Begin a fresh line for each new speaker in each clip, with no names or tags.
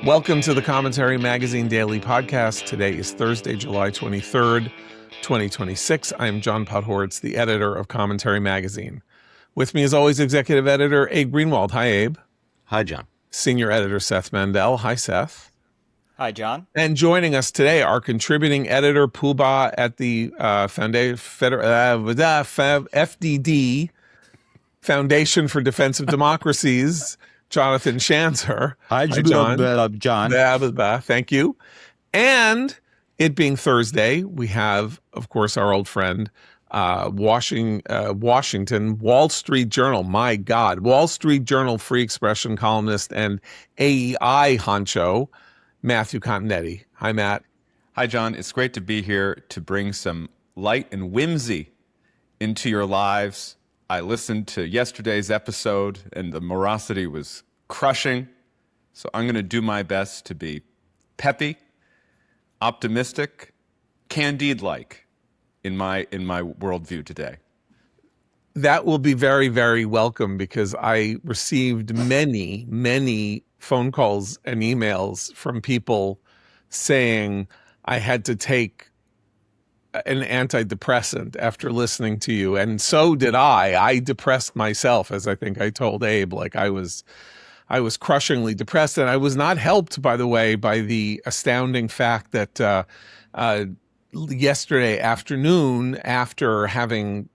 Welcome to the Commentary Magazine Daily Podcast. Today is Thursday, July 23rd, 2026. I am John Podhoretz, the editor of Commentary Magazine. With me, as always, executive editor Abe Greenwald. Hi, Abe.
Hi, John.
Senior editor Seth Mandel. Hi, Seth.
Hi, John.
And joining us today, our contributing editor, Poobah at the FDD, Foundation for Defense of Democracies, Jonathan Schanzer.
Hi, John.
Thank you. And it being Thursday, we have, of course, our old friend, Washington, Wall Street Journal. My God, Wall Street Journal free expression columnist and AEI honcho, Matthew Continetti. Hi, Matt.
Hi, John. It's great to be here to bring some light and whimsy into your lives. I listened to yesterday's episode, and the morosity was crushing. So I'm going to do my best to be peppy, optimistic, Candide-like in my worldview today.
That will be very, very welcome, because I received many phone calls and emails from people saying I had to take an antidepressant after listening to you. And so did I. I depressed myself, as I think I told Abe, like I was crushingly depressed. And I was not helped, by the way, by the astounding fact that yesterday afternoon, after having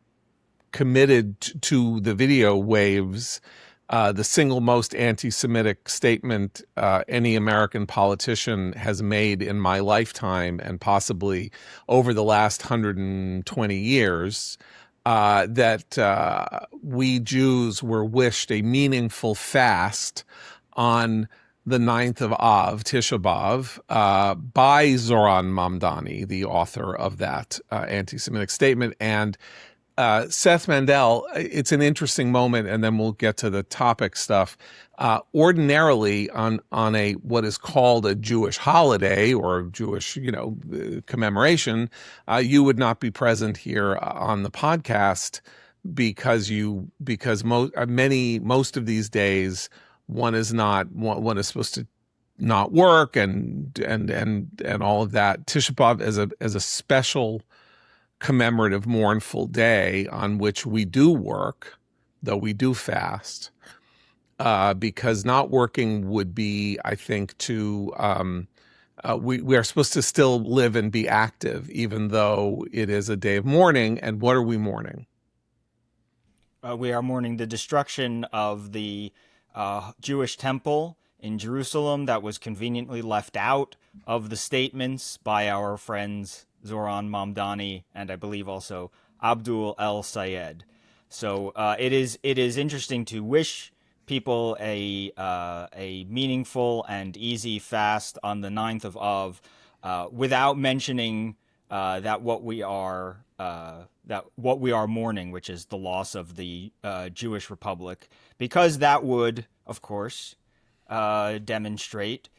committed to the video waves, the single most anti-Semitic statement any American politician has made in my lifetime, and possibly over the last 120 years, that we Jews were wished a meaningful fast on the 9th of Av, Tisha B'Av, by Zoran Mamdani, the author of that anti-Semitic statement. And Seth Mandel, it's an interesting moment, and then we'll get to the topic stuff. Ordinarily, on a what is called a Jewish holiday or Jewish, commemoration, you would not be present here on the podcast because most of these days one is supposed to not work and all of that. Tisha B'Av as a special commemorative, mournful day on which we do work, though we do fast, because not working would be, I think, we are supposed to still live and be active, even though it is a day of mourning. And what are we mourning?
We are mourning the destruction of the Jewish temple in Jerusalem that was conveniently left out of the statements by our friends Zoran Mamdani, and I believe also Abdul El Sayed. So it is interesting to wish people a meaningful and easy fast on the 9th of Av, without mentioning that what we are mourning, which is the loss of the Jewish Republic, because that would, of course, demonstrate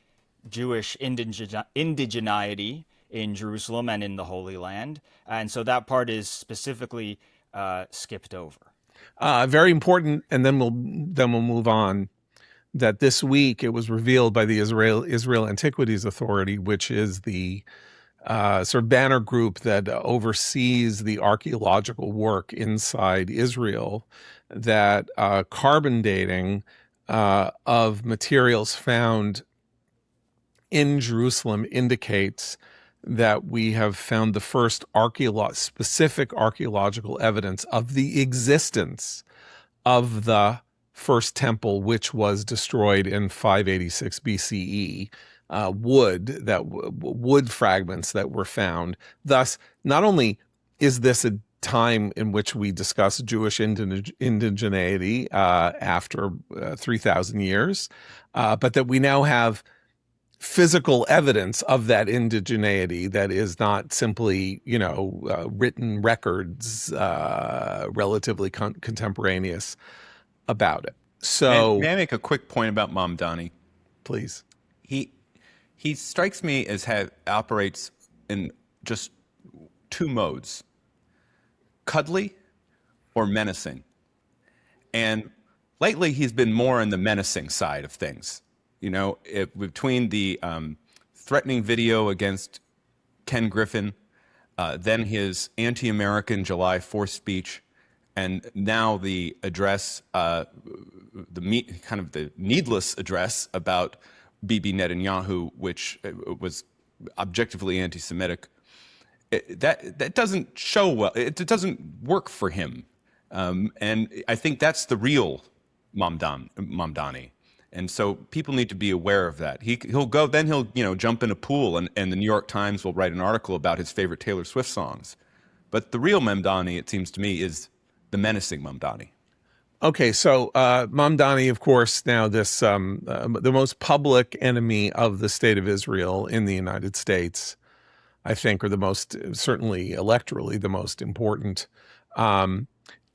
Jewish indigeneity in Jerusalem and in the Holy Land. And so that part is specifically skipped over.
Very important, and then we'll move on, that this week it was revealed by the Israel Antiquities Authority, which is the sort of banner group that oversees the archaeological work inside Israel, that carbon dating of materials found in Jerusalem indicates that we have found the first specific archaeological evidence of the existence of the first temple, which was destroyed in 586 BCE. Wood fragments that were found. Thus, not only is this a time in which we discuss Jewish indigeneity after 3,000 years, but that we now have physical evidence of that indigeneity that is not simply, written records, relatively contemporaneous about it. So,
may I make a quick point about Mamdani?
Please.
He strikes me as operates in just two modes: cuddly or menacing. And lately, he's been more on the menacing side of things. Between the threatening video against Ken Griffin, then his anti-American July 4th speech, and now the address, kind of the needless address about Bibi Netanyahu, which was objectively anti-Semitic. That doesn't show well. It doesn't work for him, and I think that's the real Mamdani. And so people need to be aware of that. He'll go, then he'll jump in a pool, and the New York Times will write an article about his favorite Taylor Swift songs. But the real Mamdani, it seems to me, is the menacing Mamdani.
Okay, so Mamdani, of course, now this the most public enemy of the state of Israel in the United States, I think, or the most, certainly electorally, the most important.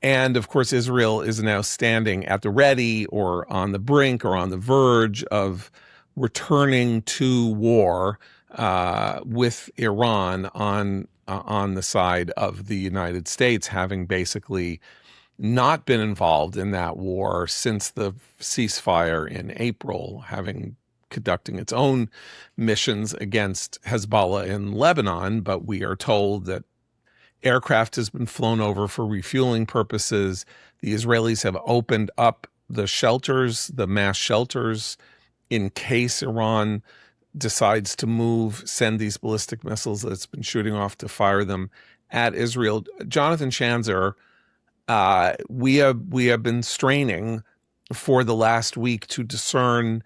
And of course, Israel is now standing at the ready or on the brink or on the verge of returning to war with Iran on the side of the United States, having basically not been involved in that war since the ceasefire in April, conducting its own missions against Hezbollah in Lebanon. But we are told that aircraft has been flown over for refueling purposes. The Israelis have opened up the shelters, the mass shelters, in case Iran decides to send these ballistic missiles that it's been shooting off to fire them at Israel. Jonathan Schanzer, we have been straining for the last week to discern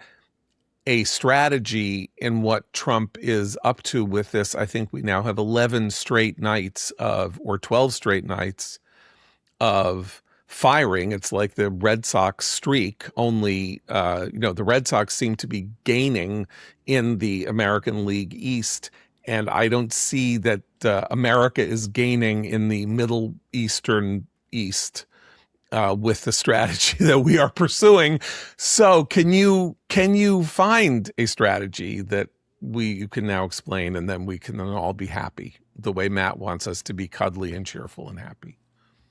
a strategy in what Trump is up to with this. I think we now have 11 straight nights or 12 straight nights of firing. It's like the Red Sox streak, only, the Red Sox seem to be gaining in the American League East. And I don't see that America is gaining in the Middle Eastern East with the strategy that we are pursuing. So can you find a strategy that you can now explain, and then we can all be happy the way Matt wants us to be cuddly and cheerful and happy?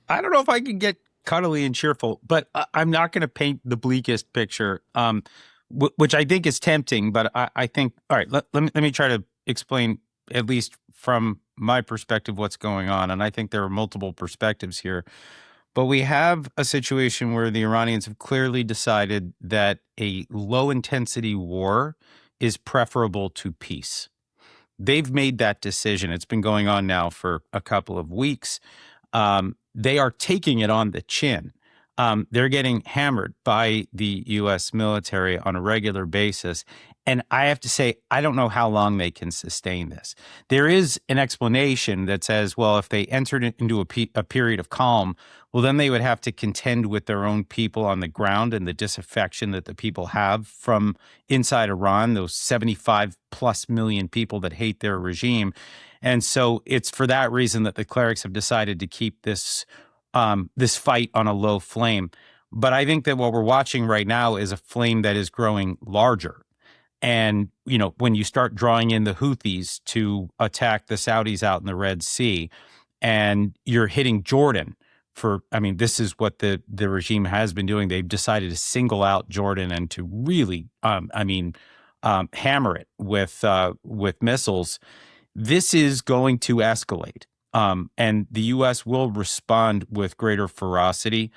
I don't know if I can get cuddly and cheerful, but I'm not going to paint the bleakest picture, which I think is tempting. But I think, all right, let me try to explain, at least from my perspective, what's going on. And I think there are multiple perspectives here. But we have a situation where the Iranians have clearly decided that a low-intensity war is preferable to peace. They've made that decision. It's been going on now for a couple of weeks. They are taking it on the chin. They're getting hammered by the U.S. military on a regular basis. And I have to say, I don't know how long they can sustain this. There is an explanation that says, well, if they entered into a period of calm, well, then they would have to contend with their own people on the ground and the disaffection that the people have from inside Iran, those 75 plus million people that hate their regime. And so it's for that reason that the clerics have decided to keep this fight on a low flame. But I think that what we're watching right now is a flame that is growing larger. And, when you start drawing in the Houthis to attack the Saudis out in the Red Sea, and you're hitting Jordan this is what the regime has been doing. They've decided to single out Jordan and to really, hammer it with missiles. This is going to escalate. And the U.S. will respond with greater ferocity.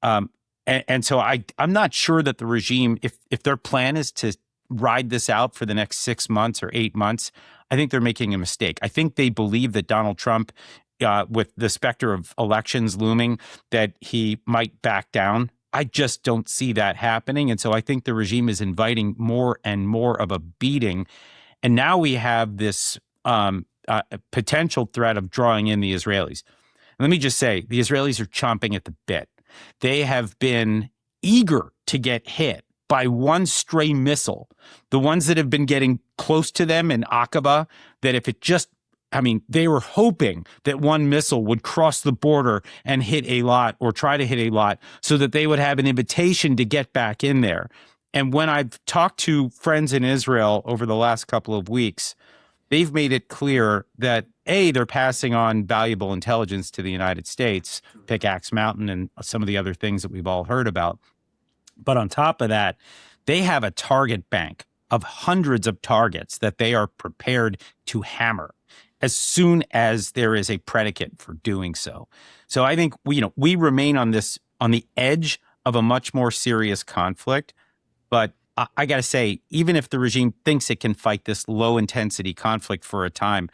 And so I'm not sure that the regime, if their plan is to ride this out for the next 6 months or 8 months, I think they're making a mistake. I think they believe that Donald Trump, with the specter of elections looming, that he might back down. I just don't see that happening. And so I think the regime is inviting more and more of a beating. And now we have this potential threat of drawing in the Israelis. And let me just say, the Israelis are chomping at the bit. They have been eager to get hit by one stray missile. The ones that have been getting close to them in Aqaba, that if it just, they were hoping that one missile would cross the border and hit Eilat or try to hit Eilat so that they would have an invitation to get back in there. And when I've talked to friends in Israel over the last couple of weeks, they've made it clear that, A, they're passing on valuable intelligence to the United States, Pickaxe Mountain and some of the other things that we've all heard about. But on top of that, they have a target bank of hundreds of targets that they are prepared to hammer as soon as there is a predicate for doing so. So I think we remain on the edge of a much more serious conflict. But I got to say, even if the regime thinks it can fight this low intensity conflict for a time,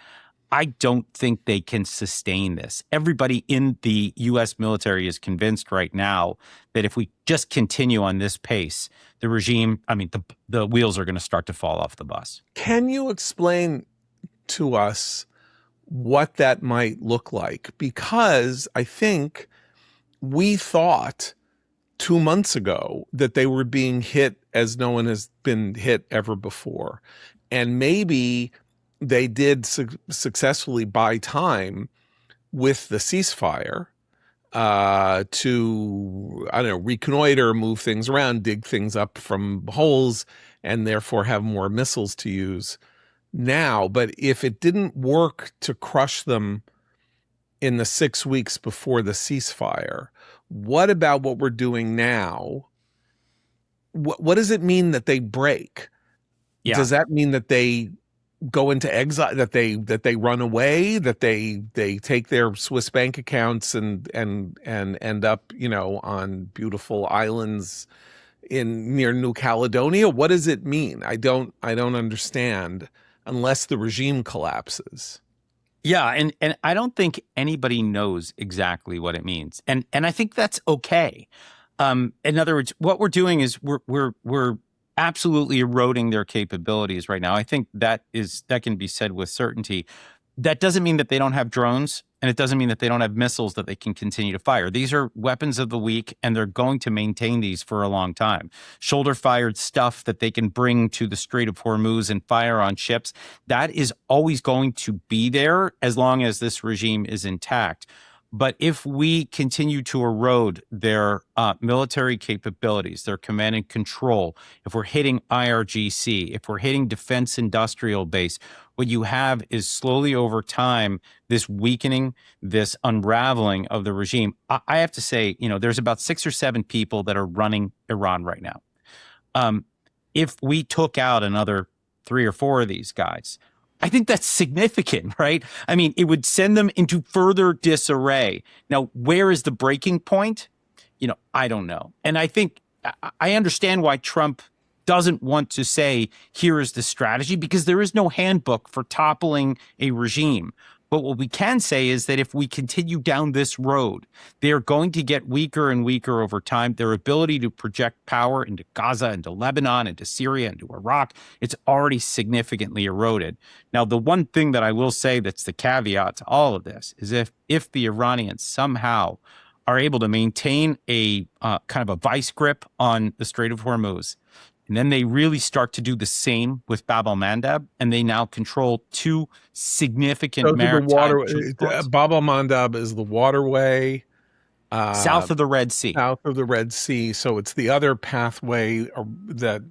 I don't think they can sustain this. Everybody in the U.S. military is convinced right now that if we just continue on this pace, the regime, the wheels are going to start to fall off the bus.
Can you explain to us what that might look like? Because I think we thought 2 months ago that they were being hit as no one has been hit ever before. And maybe they did successfully buy time with the ceasefire to, reconnoiter, move things around, dig things up from holes, and therefore have more missiles to use now. But if it didn't work to crush them in the 6 weeks before the ceasefire, what about what we're doing now? What does it mean that they break?
Yeah.
Does that mean that they go into exile, that they run away, that they take their Swiss bank accounts and end up, on beautiful islands near New Caledonia? What does it mean? I don't understand unless the regime collapses.
Yeah, and I don't think anybody knows exactly what it means, and I think that's okay. In other words, what we're doing is we're absolutely eroding their capabilities right now. I think that can be said with certainty. That doesn't mean that they don't have drones, and it doesn't mean that they don't have missiles that they can continue to fire. These are weapons of the weak, and they're going to maintain these for a long time. Shoulder-fired stuff that they can bring to the Strait of Hormuz and fire on ships, that is always going to be there as long as this regime is intact. But if we continue to erode their military capabilities, their command and control, if we're hitting IRGC, if we're hitting defense industrial base, what you have is slowly over time, this weakening, this unraveling of the regime. I have to say, there's about 6 or 7 people that are running Iran right now. If we took out another 3 or 4 of these guys, I think that's significant, right? It would send them into further disarray. Now, where is the breaking point? I don't know. And I think I understand why Trump doesn't want to say, here is the strategy, because there is no handbook for toppling a regime. But what we can say is that if we continue down this road, they are going to get weaker and weaker over time. Their ability to project power into Gaza, into Lebanon, into Syria, into Iraq, it's already significantly eroded. Now, the one thing that I will say that's the caveat to all of this is if the Iranians somehow are able to maintain a kind of a vice grip on the Strait of Hormuz, and then they really start to do the same with Bab Al-Mandab, and they now control 2 significant maritime choke points.
Bab Al-Mandab is the waterway
south of the Red Sea.
South of the Red Sea. So it's the other pathway that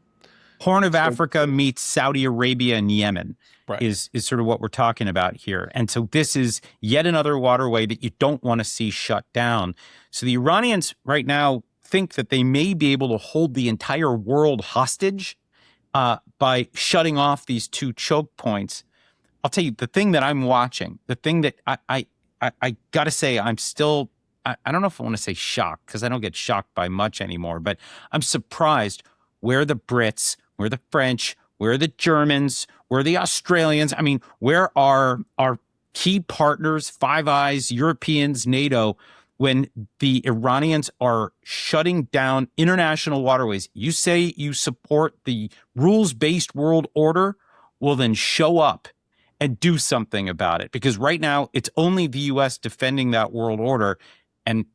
Horn of Africa meets Saudi Arabia and Yemen,
right,
is sort of what we're talking about here. And so this is yet another waterway that you don't want to see shut down. So the Iranians right now think that they may be able to hold the entire world hostage by shutting off these 2 choke points. I'll tell you, the thing that I'm watching, the thing that I got to say, I'm still, I don't know if I want to say shocked, because I don't get shocked by much anymore, but I'm surprised where the Brits, where the French, where the Germans, where the Australians, where are our key partners, Five Eyes, Europeans, NATO, when the Iranians are shutting down international waterways. You say you support the rules-based world order, well, then show up and do something about it. Because right now, it's only the U.S. defending that world order. And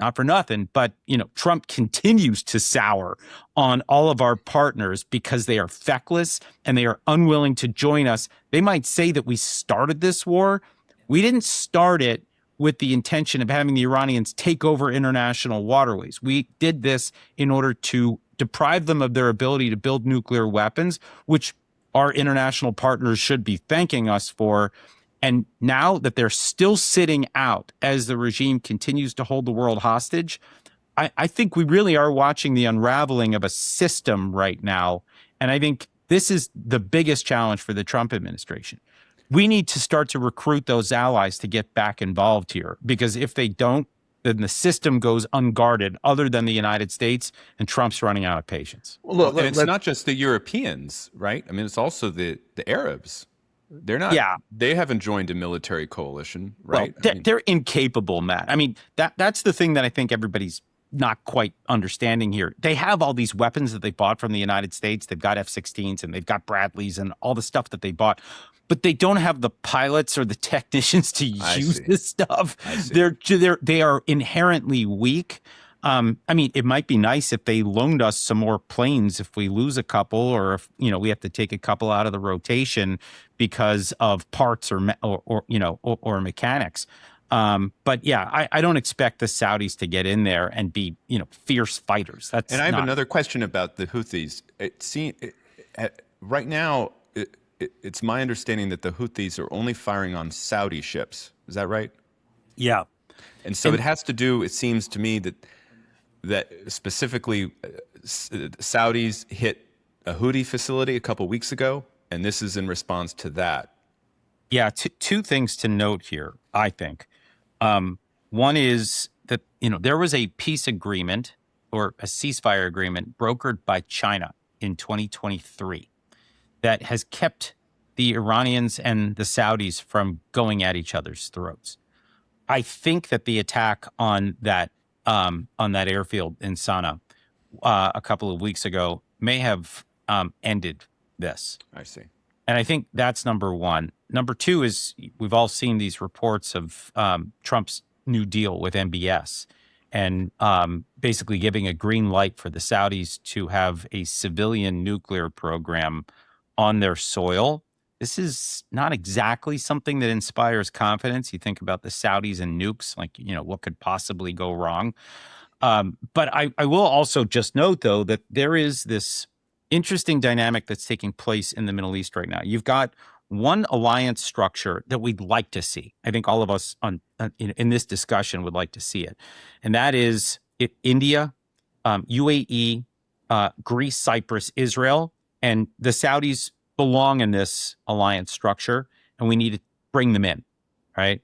not for nothing, but, Trump continues to sour on all of our partners because they are feckless and they are unwilling to join us. They might say that we started this war. We didn't start it with the intention of having the Iranians take over international waterways. We did this in order to deprive them of their ability to build nuclear weapons, which our international partners should be thanking us for. And now that they're still sitting out as the regime continues to hold the world hostage, I think we really are watching the unraveling of a system right now. And I think this is the biggest challenge for the Trump administration. We need to start to recruit those allies to get back involved here, because if they don't, then the system goes unguarded other than the United States, and Trump's running out of patience.
Well, and it's not just the Europeans, right? I mean, it's also the Arabs. They're not. Yeah. They haven't joined a military coalition, right?
Well, they're incapable, Matt. I mean, that's the thing that I think everybody's not quite understanding here. They have all these weapons that they bought from the United States. They've got F-16s and they've got Bradleys and all the stuff that they bought, but they don't have the pilots or the technicians to use this stuff. They are inherently weak. I mean, it might be nice if they loaned us some more planes if we lose a couple, or if, you know, we have to take a couple out of the rotation because of parts or mechanics. But yeah, I don't expect the Saudis to get in there and be, you know, fierce fighters.
And I have another question about the Houthis. Right now, it's my understanding that the Houthis are only firing on Saudi ships. Is that right?
Yeah.
And so it has to do, it seems to me, that specifically Saudis hit a Houthi facility a couple weeks ago, and this is in response to that.
Yeah, two things to note here, I think. One is that, you know, there was a peace agreement or a ceasefire agreement brokered by China in 2023 that has kept the Iranians and the Saudis from going at each other's throats. I think that the attack on that airfield in Sana'a a couple of weeks ago may have ended this.
I see.
And I think that's number one. Number two is we've all seen these reports of Trump's new deal with MBS and basically giving a green light for the Saudis to have a civilian nuclear program on their soil. This is not exactly something that inspires confidence. You think about the Saudis and nukes, like, you know, what could possibly go wrong? But I will also just note, though, that there is this interesting dynamic that's taking place in the Middle East right now. You've got one alliance structure that we'd like to see. I think all of us in this discussion would like to see it. And that is India, UAE, Greece, Cyprus, Israel, and the Saudis belong in this alliance structure, and we need to bring them in, right?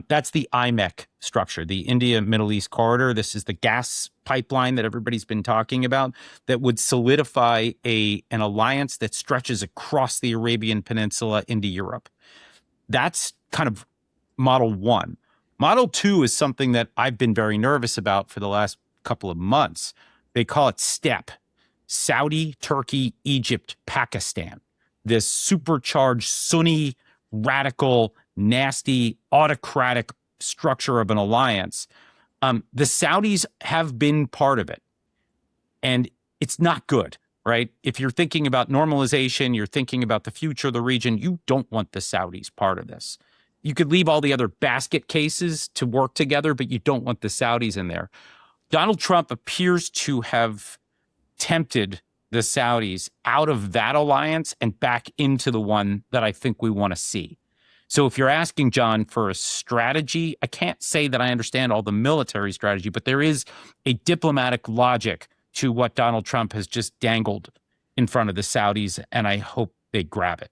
That's the IMEC structure, the India-Middle East corridor. This is the gas pipeline that everybody's been talking about that would solidify an alliance that stretches across the Arabian Peninsula into Europe. That's kind of model one. Model two is something that I've been very nervous about for the last couple of months. They call it STEP, Saudi, Turkey, Egypt, Pakistan. This supercharged Sunni, radical, nasty, autocratic structure of an alliance. The Saudis have been part of it, and it's not good, right? If you're thinking about normalization, you're thinking about the future of the region, you don't want the Saudis part of this. You could leave all the other basket cases to work together, but you don't want the Saudis in there. Donald Trump appears to have tempted the Saudis out of that alliance and back into the one that I think we want to see. So if you're asking, John, for a strategy, I can't say that I understand all the military strategy, but there is a diplomatic logic to what Donald Trump has just dangled in front of the Saudis, and I hope they grab it.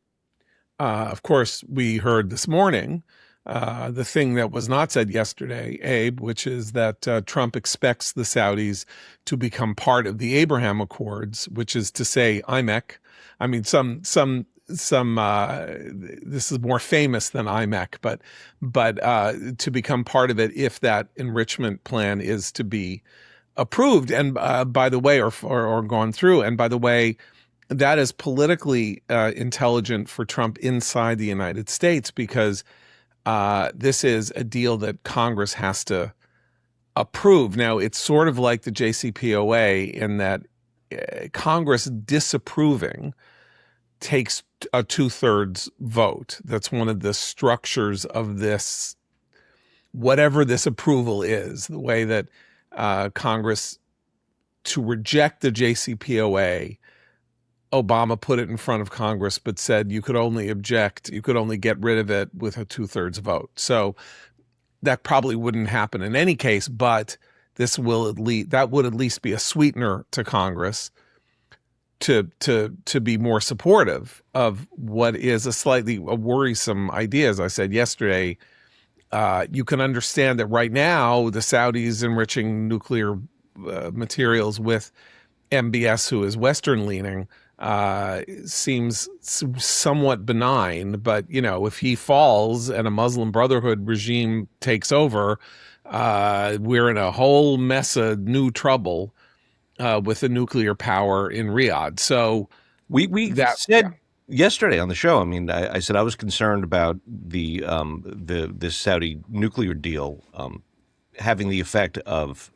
Of course, we heard this morning the thing that was not said yesterday, Abe, which is that Trump expects the Saudis to become part of the Abraham Accords, which is to say IMEC. I mean, this is more famous than IMEC, but to become part of it if that enrichment plan is to be approved and by the way, or gone through. And by the way, that is politically intelligent for Trump inside the United States, because this is a deal that Congress has to approve. Now, it's sort of like the JCPOA in that Congress disapproving takes a 2/3 vote. That's one of the structures of this, whatever this approval is, the way that Congress, to reject the JCPOA, Obama put it in front of Congress, but said you could only object, you could only get rid of it with a 2/3 vote. So that probably wouldn't happen in any case, but that would at least be a sweetener to Congress to be more supportive of what is a worrisome idea. As I said yesterday, you can understand that right now the Saudis enriching nuclear materials with MBS, who is Western leaning, seems somewhat benign. But, if he falls and a Muslim Brotherhood regime takes over, we're in a whole mess of new trouble with the nuclear power in Riyadh. So
we said yesterday on the show, I said I was concerned about this Saudi nuclear deal having the effect of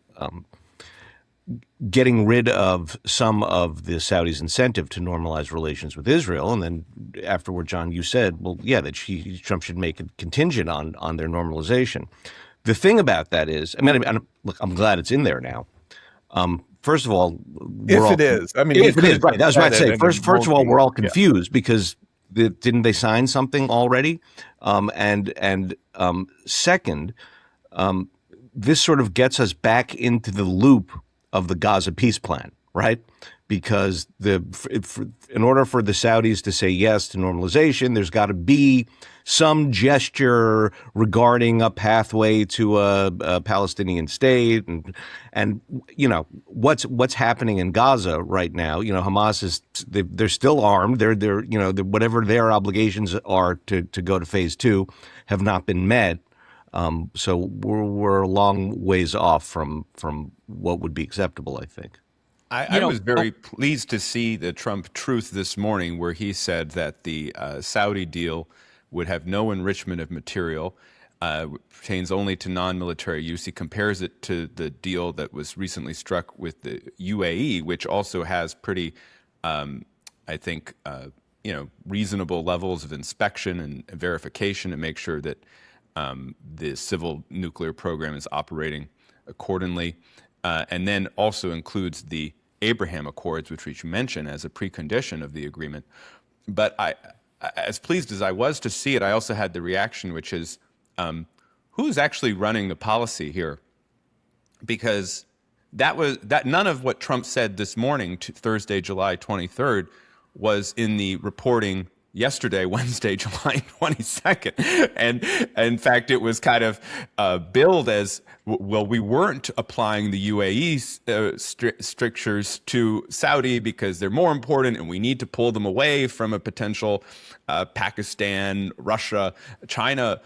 getting rid of some of the Saudis' incentive to normalize relations with Israel. And then afterward, John, you said, well, yeah, that Trump should make it contingent on their normalization. The thing about that is, look, I'm glad it's in there now. First of all,
if it is,
right. That was what I'd say. First of all, we're all confused because didn't they sign something already? Second, this sort of gets us back into the loop of the Gaza peace plan, right? Because in order for the Saudis to say yes to normalization, there's got to be some gesture regarding a pathway to a Palestinian state, and what's happening in Gaza right now. Hamas they're still armed. They're whatever their obligations are to go to phase 2 have not been met. So we're a long ways off from what would be acceptable, I think.
I was very pleased to see the Trump truth this morning, where he said that the Saudi deal would have no enrichment of material, pertains only to non-military use. He compares it to the deal that was recently struck with the UAE, which also has pretty, reasonable levels of inspection and verification to make sure that the civil nuclear program is operating accordingly, and then also includes the Abraham Accords, which you mentioned as a precondition of the agreement. But as pleased as I was to see it, I also had the reaction, which is, who's actually running the policy here? Because that none of what Trump said this morning, Thursday, July 23rd, was in the reporting yesterday, Wednesday, July 22nd. And in fact, it was kind of billed as, well, we weren't applying the UAE strictures to Saudi because they're more important and we need to pull them away from a potential Pakistan, Russia, China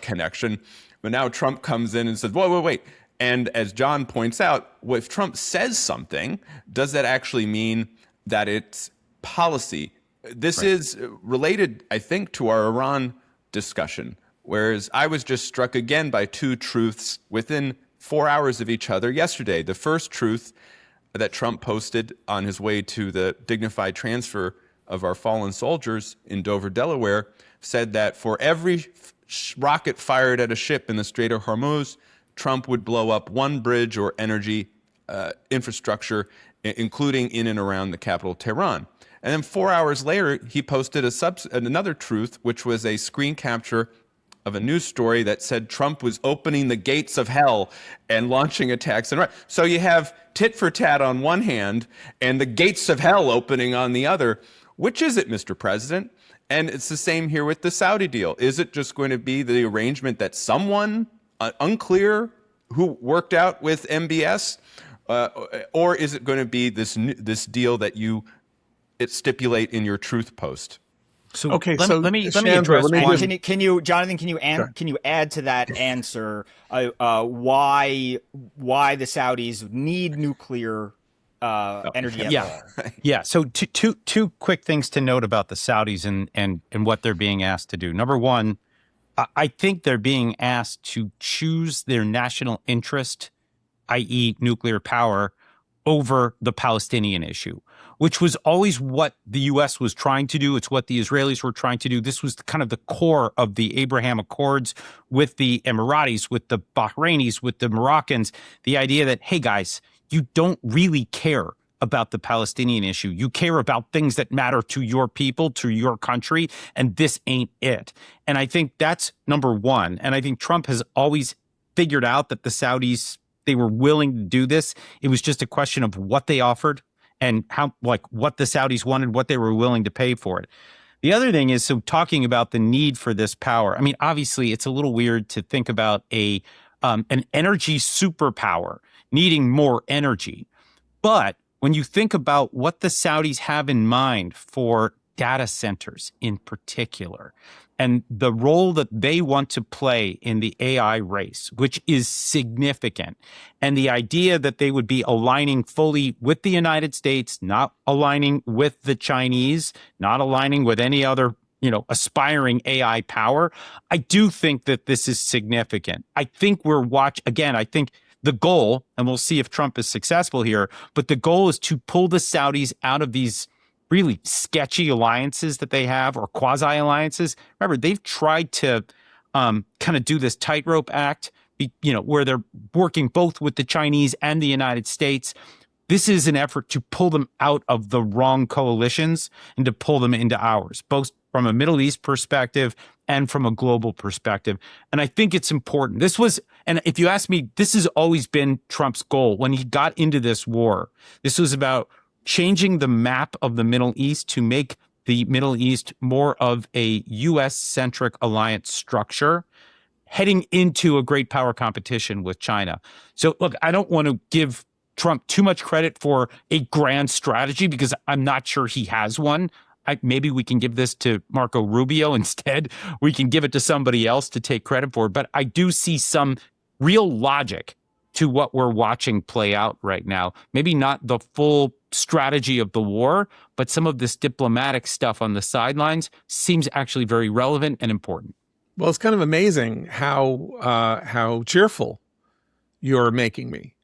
connection. But now Trump comes in and says, wait. And as John points out, if Trump says something, does that actually mean that it's policy? This right. is related, I think, to our Iran discussion, whereas I was just struck again by two truths within 4 hours of each other yesterday. The first truth that Trump posted on his way to the dignified transfer of our fallen soldiers in Dover, Delaware, said that for every rocket fired at a ship in the Strait of Hormuz, Trump would blow up one bridge or energy infrastructure, including in and around the capital, Tehran. And then 4 hours later, he posted another truth, which was a screen capture of a news story that said Trump was opening the gates of hell and launching attacks. So you have tit for tat on one hand and the gates of hell opening on the other. Which is it, Mr. President? And it's the same here with the Saudi deal. Is it just going to be the arrangement that someone, unclear, who worked out with MBS? Or is it going to be this deal that you stipulate in your truth post?
So
okay,
let me
Schanzer,
address
one. Can you, Jonathan? Can you add to that answer why the Saudis need nuclear energy?
Yeah. So two quick things to note about the Saudis and what they're being asked to do. Number one, I think they're being asked to choose their national interest, i.e., nuclear power, over the Palestinian issue, which was always what the U.S. was trying to do. It's what the Israelis were trying to do. This was kind of the core of the Abraham Accords with the Emiratis, with the Bahrainis, with the Moroccans, the idea that, hey, guys, you don't really care about the Palestinian issue. You care about things that matter to your people, to your country, and this ain't it. And I think that's number one. And I think Trump has always figured out that the Saudis they were willing to do this. It was just a question of what they offered and how, like, what the Saudis wanted, what they were willing to pay for it. The other thing is, so talking about the need for this power. I mean, obviously, it's a little weird to think about an energy superpower needing more energy. But when you think about what the Saudis have in mind for data centers in particular, and the role that they want to play in the AI race, which is significant, and the idea that they would be aligning fully with the United States, not aligning with the Chinese, not aligning with any other, aspiring AI power, I do think that this is significant. I think I think the goal, and we'll see if Trump is successful here, but the goal is to pull the Saudis out of these really sketchy alliances that they have, or quasi-alliances. Remember, they've tried to kind of do this tightrope act, where they're working both with the Chinese and the United States. This is an effort to pull them out of the wrong coalitions and to pull them into ours, both from a Middle East perspective and from a global perspective. And I think it's important. And if you ask me, this has always been Trump's goal. When he got into this war, this was about changing the map of the Middle East to make the Middle East more of a U.S.-centric alliance structure, heading into a great power competition with China. So, look, I don't want to give Trump too much credit for a grand strategy, because I'm not sure he has one. Maybe we can give this to Marco Rubio instead. We can give it to somebody else to take credit for. But I do see some real logic to what we're watching play out right now. Maybe not the full strategy of the war, but some of this diplomatic stuff on the sidelines seems actually very relevant and important.
Well, it's kind of amazing how cheerful you're making me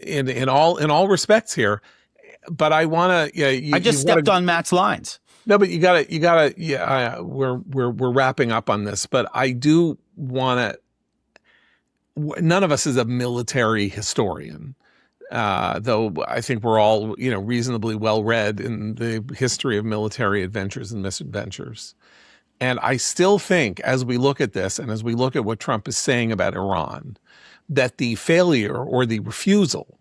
in all respects here. But I want to.
I just stepped on Matt's lines.
No, but you gotta. Yeah, we're wrapping up on this, but I do want to. None of us is a military historian, though I think we're all, reasonably well read in the history of military adventures and misadventures. And I still think, as we look at this and as we look at what Trump is saying about Iran, that the failure or the refusal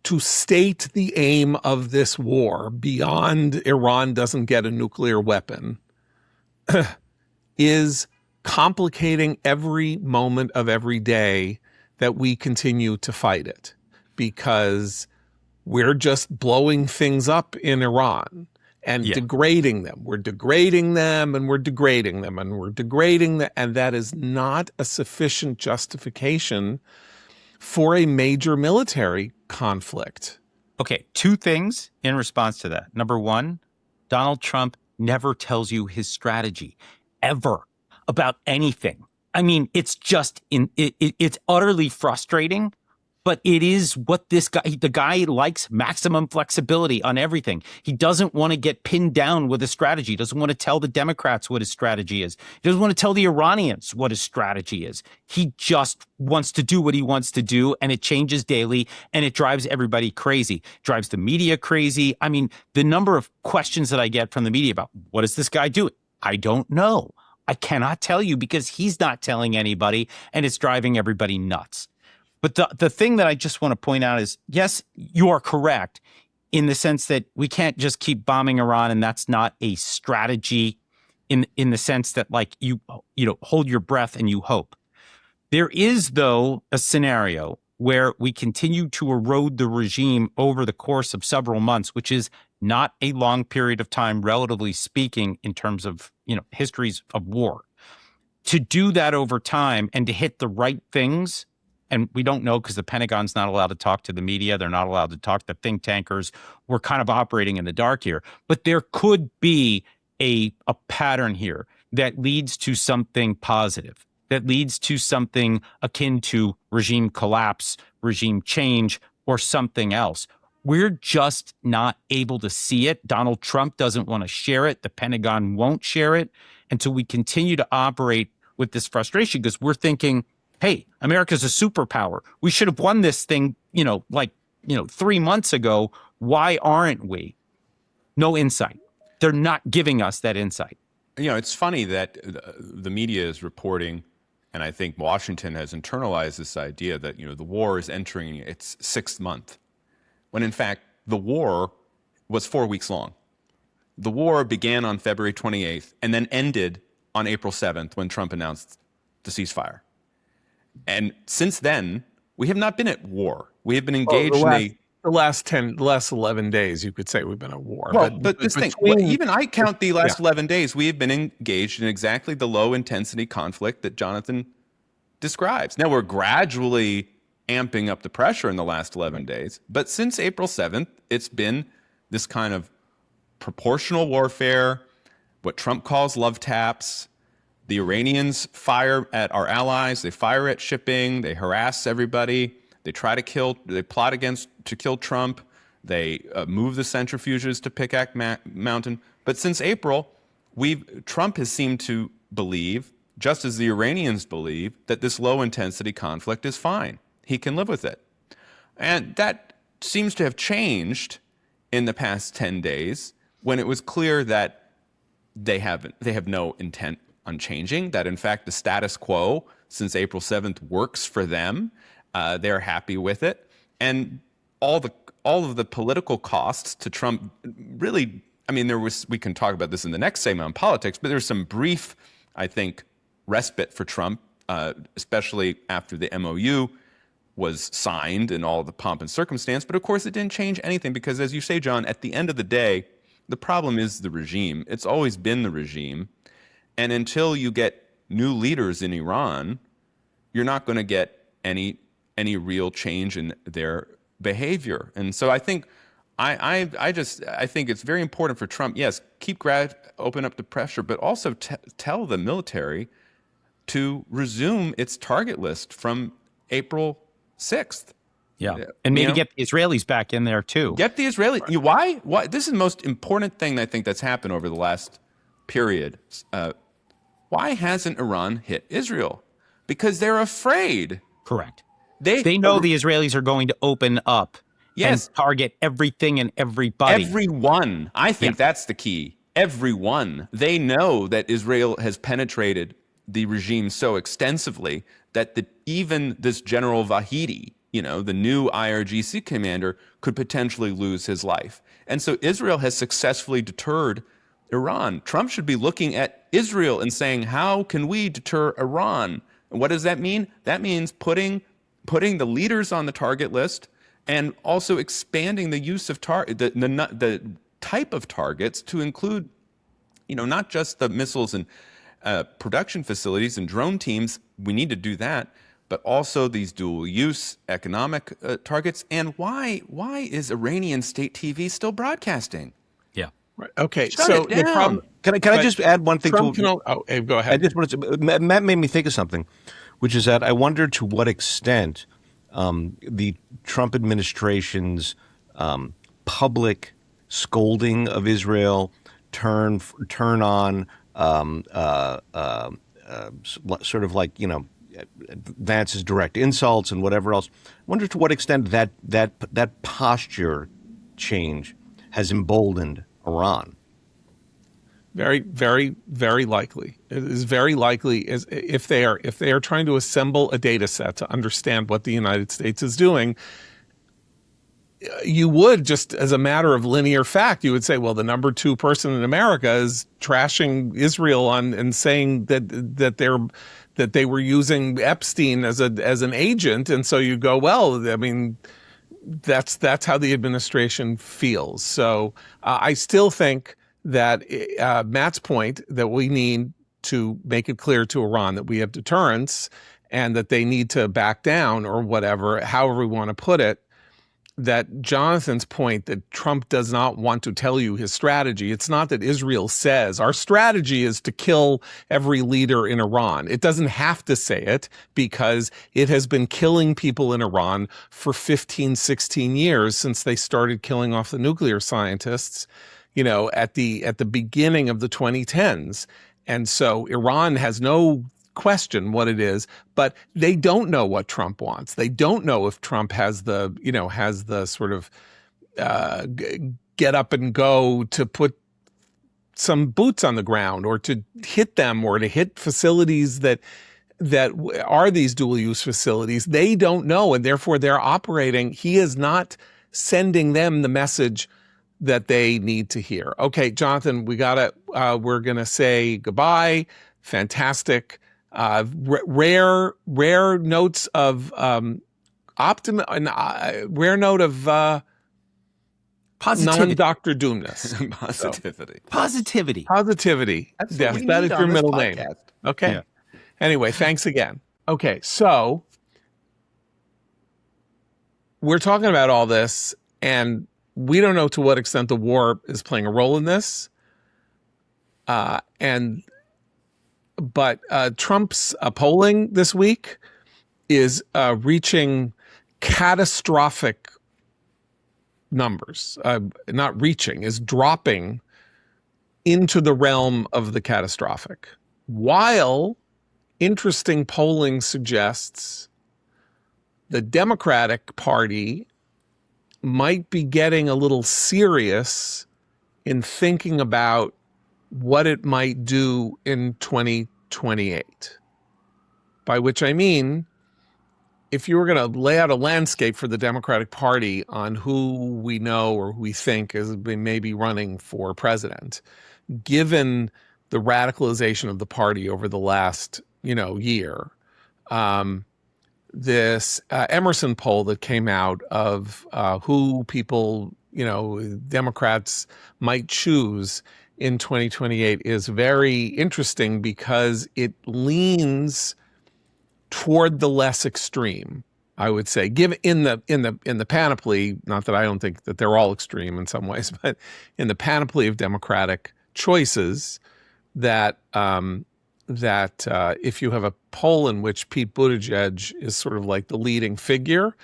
to state the aim of this war beyond Iran doesn't get a nuclear weapon is complicating every moment of every day that we continue to fight it, because we're just blowing things up in Iran and degrading them. We're degrading them and we're degrading them and we're degrading them. And that is not a sufficient justification for a major military conflict.
Okay, two things in response to that. Number one, Donald Trump never tells you his strategy, ever, about anything. I mean, it's just it's utterly frustrating, but it is what the guy likes maximum flexibility on everything. He doesn't want to get pinned down with a strategy. He doesn't want to tell the Democrats what his strategy is. He doesn't want to tell the Iranians what his strategy is. He just wants to do what he wants to do, and it changes daily, and it drives everybody crazy. Drives the media crazy. I mean, the number of questions that I get from the media about what is this guy doing? I don't know. I cannot tell you, because he's not telling anybody, and it's driving everybody nuts. But the thing that I just want to point out is, yes, you are correct in the sense that we can't just keep bombing Iran, and that's not a strategy in the sense that, like, you hold your breath and you hope. There is, though, a scenario where we continue to erode the regime over the course of several months, which is not a long period of time, relatively speaking, in terms of, histories of war. To do that over time and to hit the right things, and we don't know because the Pentagon's not allowed to talk to the media. They're not allowed to talk to think tankers. We're kind of operating in the dark here. But there could be a pattern here that leads to something positive, that leads to something akin to regime collapse, regime change, or something else. We're just not able to see it. Donald Trump doesn't want to share it. The Pentagon won't share it. And so we continue to operate with this frustration because we're thinking, hey, America's a superpower. We should have won this thing, 3 months ago. Why aren't we? No insight. They're not giving us that insight.
It's funny that the media is reporting And I think Washington has internalized this idea that, the war is entering its 6th month, when in fact the war was 4 weeks long. The war began on February 28th and then ended on April 7th when Trump announced the ceasefire. And since then, we have not been at war. We have been engaged
the last 11 days, you could say we've been at war.
Well, but this thing, even I count the last 11 days, we have been engaged in exactly the low intensity conflict that Jonathan describes. Now, we're gradually amping up the pressure in the last 11 days. But since April 7th, it's been this kind of proportional warfare, what Trump calls love taps. The Iranians fire at our allies. They fire at shipping. They harass everybody. They plot to kill Trump. They move the centrifuges to Pickaxe Mountain. But since April, Trump has seemed to believe, just as the Iranians believe, that this low-intensity conflict is fine. He can live with it. And that seems to have changed in the past 10 days when it was clear that they have no intent on changing, that in fact the status quo since April 7th works for them. They're happy with it. And all of the political costs to Trump really, we can talk about this in the next segment on politics, but there's some brief, I think, respite for Trump, especially after the MOU was signed and all the pomp and circumstance. But of course, it didn't change anything because, as you say, John, at the end of the day, the problem is the regime. It's always been the regime. And until you get new leaders in Iran, you're not going to get any real change in their behavior. And so I think I think it's very important for Trump, yes, open up the pressure, but also tell the military to resume its target list from April 6th.
Yeah. And maybe get the Israelis back in there too.
Get the Israelis. Why? This is the most important thing I think that's happened over the last period. Why hasn't Iran hit Israel? Because they're afraid.
Correct. They know the Israelis are going to open up and target everything and everybody.
Everyone. I think that's the key. Everyone. They know that Israel has penetrated the regime so extensively that even this General Vahidi, the new IRGC commander, could potentially lose his life. And so Israel has successfully deterred Iran. Trump should be looking at Israel and saying, how can we deter Iran? And what does that mean? That means putting the leaders on the target list and also expanding the use of the type of targets to include, not just the missiles and production facilities and drone teams. We need to do that, but also these dual use economic targets. And why is Iranian state TV still broadcasting?
Yeah. Right. Okay.
Shut it down.
The problem. Can I just add one thing
go ahead.
I just wanted to. Matt made me think of something, which is that I wonder to what extent the Trump administration's public scolding of Israel, turn on, sort of like Vance's direct insults and whatever else. I wonder to what extent that posture change has emboldened Iran.
Very, very, very likely. It is very likely if they are trying to assemble a data set to understand what the United States is doing. You would, just as a matter of linear fact, you would say, well, the number 2 person in America is trashing Israel and saying that they were using Epstein as an agent, and so you go, well, that's how the administration feels. So I still think that Matt's point that we need to make it clear to Iran that we have deterrence and that they need to back down or whatever, however we want to put it, that Jonathan's point that Trump does not want to tell you his strategy. It's not that Israel says our strategy is to kill every leader in Iran. It doesn't have to say it because it has been killing people in Iran for 15, 16 years since they started killing off the nuclear scientists, at the beginning of the 2010s. And so Iran has no question what it is, but they don't know what Trump wants. They don't know if Trump has the sort of get up and go to put some boots on the ground or to hit them or to hit facilities that are these dual use facilities. They don't know, and therefore they're operating. He is not sending them the message that they need to hear. Okay, Jonathan, we're gonna say goodbye. Fantastic. Rare notes of optimism, rare note of non-Dr. Doomness.
Positivity.
Positivity.
That's
Yes,
what we
that
need
is
on
your
this
middle
podcast.
name. Okay.
Yeah.
Anyway, thanks again. Okay, so we're talking about all this, and we don't know to what extent the war is playing a role in this. But Trump's polling this week is reaching catastrophic numbers. Not reaching, is dropping into the realm of the catastrophic. While interesting polling suggests the Democratic Party might be getting a little serious in thinking about what it might do in 2028. By which I mean, if you were going to lay out a landscape for the Democratic Party on who we know or who we think is maybe running for president, given the radicalization of the party over the last, year, this Emerson poll that came out of who people, Democrats might choose in 2028 is very interesting because it leans toward the less extreme, I would say, given in the panoply. Not that I don't think that they're all extreme in some ways, but in the panoply of Democratic choices, that if you have a poll in which Pete Buttigieg is sort of like the leading figure,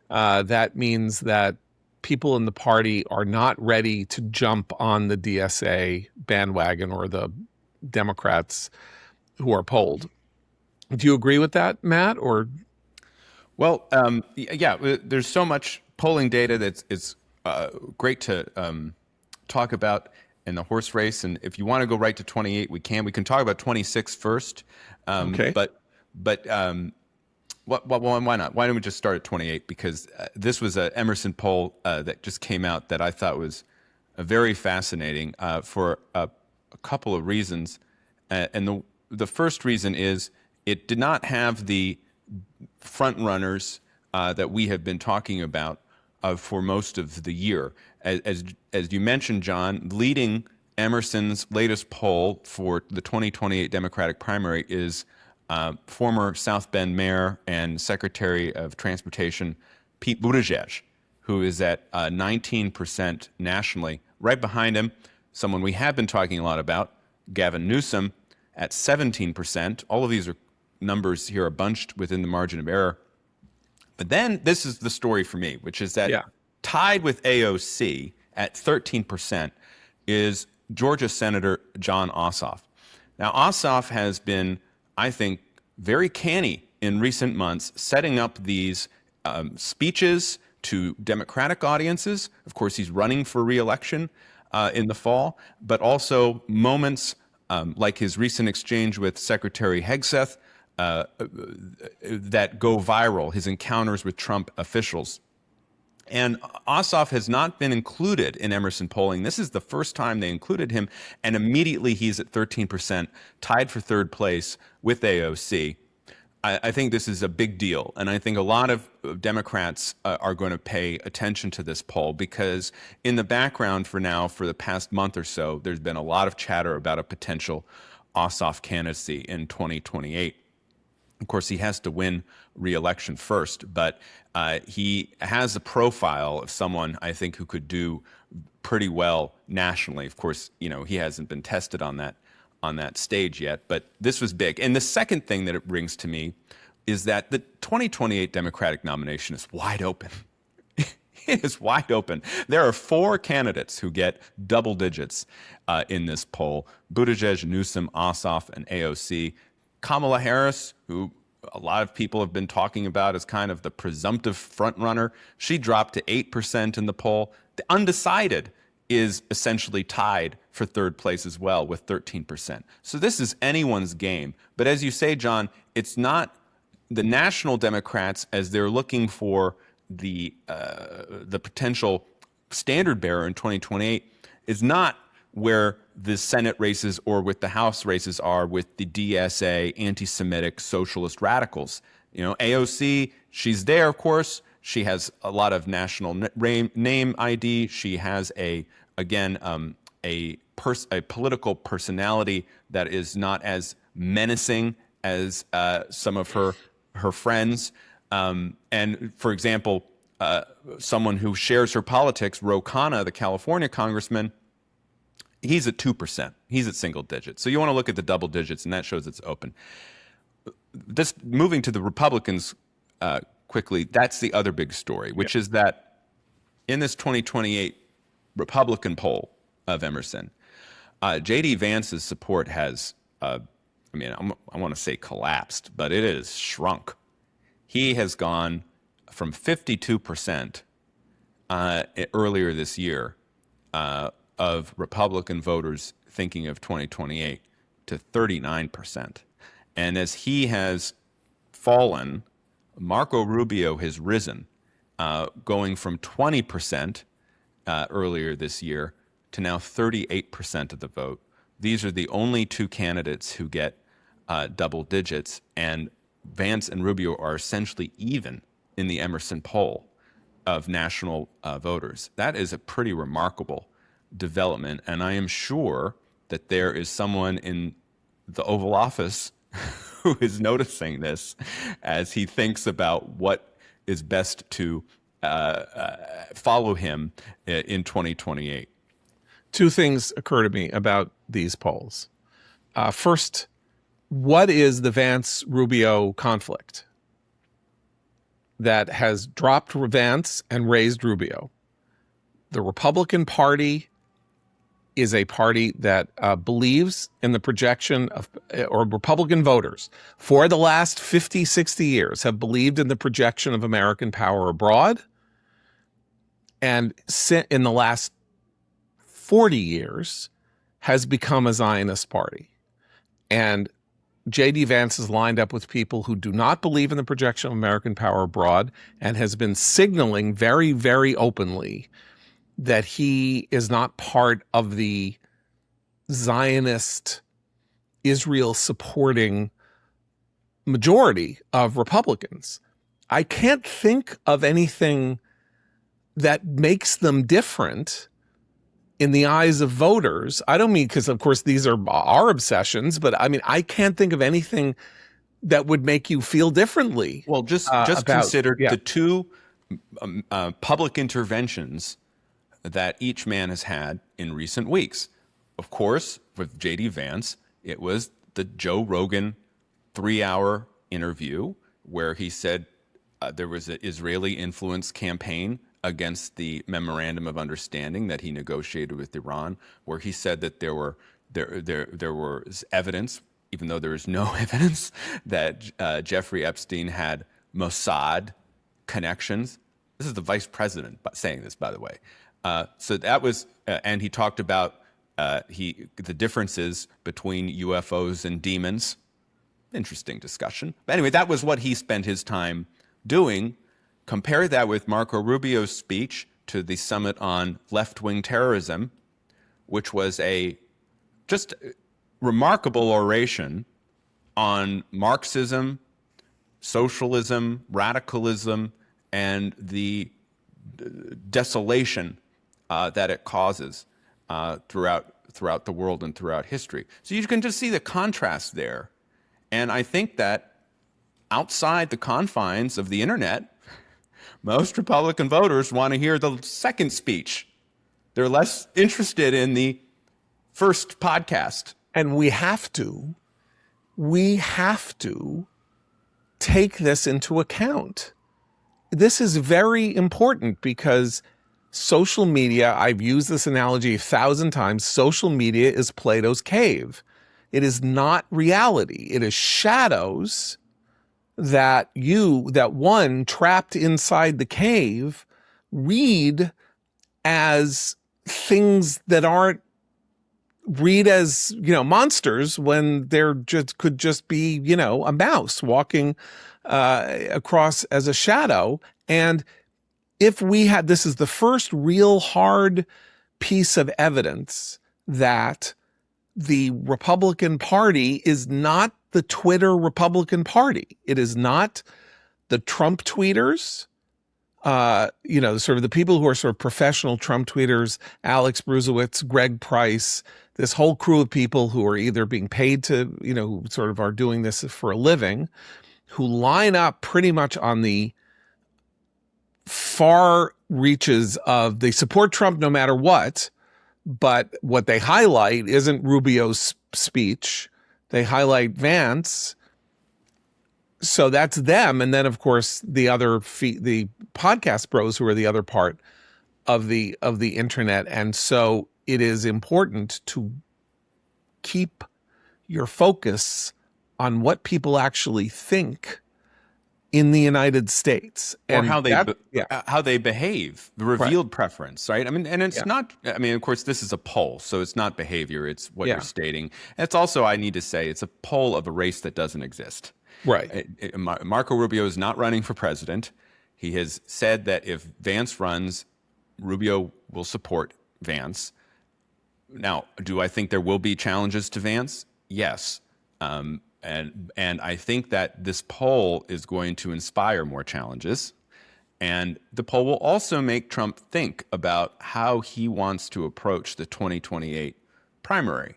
that means that people in the party are not ready to jump on the DSA bandwagon or the Democrats who are polled. Do you agree with that, Matt? Or
Well, yeah, there's so much polling data that's it's great to talk about in the horse race. And if you want to go right to 28, we can. We can talk about 26 first.
Okay.
But why not? Why don't we just start at 28? Because this was an Emerson poll that just came out that I thought was very fascinating for a couple of reasons. And the first reason is it did not have the front runners that we have been talking about for most of the year. As you mentioned, John, leading Emerson's latest poll for the 2028 Democratic primary is former South Bend Mayor and Secretary of Transportation Pete Buttigieg, who is at 19% nationally. Right behind him, someone we have been talking a lot about, Gavin Newsom, at 17%. All of these numbers here are bunched within the margin of error. But then this is the story for me, which is that tied with AOC at 13% is Georgia Senator Jon Ossoff. Now, Ossoff has been, I think, very canny in recent months, setting up these speeches to Democratic audiences. Of course, he's running for re-election in the fall, but also moments like his recent exchange with Secretary Hegseth that go viral, his encounters with Trump officials. And Ossoff has not been included in Emerson polling. This is the first time they included him, and immediately he's at 13%, tied for third place with AOC. I think this is a big deal, and I think a lot of Democrats are going to pay attention to this poll because in the background for the past month or so, there's been a lot of chatter about a potential Ossoff candidacy in 2028. Of course, he has to win re-election first, but he has a profile of someone, I think, who could do pretty well nationally. Of course, he hasn't been tested on that stage yet, but this was big. And the second thing that it brings to me is that the 2028 Democratic nomination is wide open. It is wide open. There are 4 candidates who get double digits in this poll: Buttigieg, Newsom, Ossoff, and AOC. Kamala Harris, who a lot of people have been talking about as kind of the presumptive frontrunner, she dropped to 8% in the poll. The undecided is essentially tied for third place as well with 13%. So this is anyone's game. But as you say, John, it's not the national Democrats, as they're looking for the potential standard bearer in 2028, is not where the Senate races or with the House races are with the DSA, anti-Semitic, socialist radicals. You know, AOC, she's there, of course. She has a lot of national name ID. She has a political personality that is not as menacing as some of her friends. And for example, someone who shares her politics, Ro Khanna, the California congressman, he's at 2%. He's at single digits. So you want to look at the double digits, and that shows it's open. This moving to the Republicans quickly, that's the other big story, which is that in this 2028 Republican poll of Emerson, J.D. Vance's support has, I want to say collapsed, but it is shrunk. He has gone from 52% earlier this year of Republican voters thinking of 2028 to 39%. And as he has fallen, Marco Rubio has risen, going from 20% earlier this year to now 38% of the vote. These are the only two candidates who get double digits, and Vance and Rubio are essentially even in the Emerson poll of national voters. That is a pretty remarkable development, and I am sure that there is someone in the Oval Office who is noticing this as he thinks about what is best to follow him in 2028.
Two things occur to me about these polls. First, what is the Vance-Rubio conflict that has dropped Vance and raised Rubio? The Republican Party is a party that believes in the projection of, or Republican voters for the last 50, 60 years have believed in the projection of American power abroad. And in the last 40 years has become a Zionist party. And J.D. Vance is lined up with people who do not believe in the projection of American power abroad and has been signaling very, very openly that he is not part of the Zionist Israel supporting majority of Republicans. I can't think of anything that makes them different in the eyes of voters. I don't mean, because of course these are our obsessions, but I mean, I can't think of anything that would make you feel differently.
Well, just consider the two public interventions that each man has had in recent weeks. Of course, with J.D. Vance, it was the Joe Rogan 3-hour interview where he said there was an Israeli influence campaign against the memorandum of understanding that he negotiated with Iran, where he said that there was evidence, even though there is no evidence, that Jeffrey Epstein had Mossad connections. This is the vice president saying this, by the way. So that was, and he talked about the differences between UFOs and demons. Interesting discussion. But anyway, that was what he spent his time doing. Compare that with Marco Rubio's speech to the Summit on Left-Wing Terrorism, which was a just remarkable oration on Marxism, socialism, radicalism, and the desolation that it causes throughout the world and throughout history. So you can just see the contrast there. And I think that outside the confines of the internet, most Republican voters want to hear the second speech. They're less interested in the first podcast.
And we have to take this into account. This is very important because social media, I've used this analogy 1,000 times, social media is Plato's cave. It is not reality. It is shadows that one trapped inside the cave read as things that aren't read as, monsters when there could just be, a mouse walking across as a shadow. And if this is the first real hard piece of evidence that the Republican Party is not the Twitter Republican Party. It is not the Trump tweeters, sort of the people who are sort of professional Trump tweeters, Alex Bruzewitz, Greg Price, this whole crew of people who are either being paid to, who sort of are doing this for a living, who line up pretty much on the far reaches of they support Trump no matter what, but what they highlight isn't Rubio's speech. They highlight Vance. So that's them. And then, of course, the podcast bros who are the other part of the internet. And so it is important to keep your focus on what people actually think in the United States,
and how they behave, the revealed preference, right? I mean, and it's not. I mean, of course, this is a poll, so it's not behavior; it's what you're stating. And it's also, I need to say, it's a poll of a race that doesn't exist.
Right.
Marco Rubio is not running for president. He has said that if Vance runs, Rubio will support Vance. Now, do I think there will be challenges to Vance? Yes. And I think that this poll is going to inspire more challenges. And the poll will also make Trump think about how he wants to approach the 2028 primary.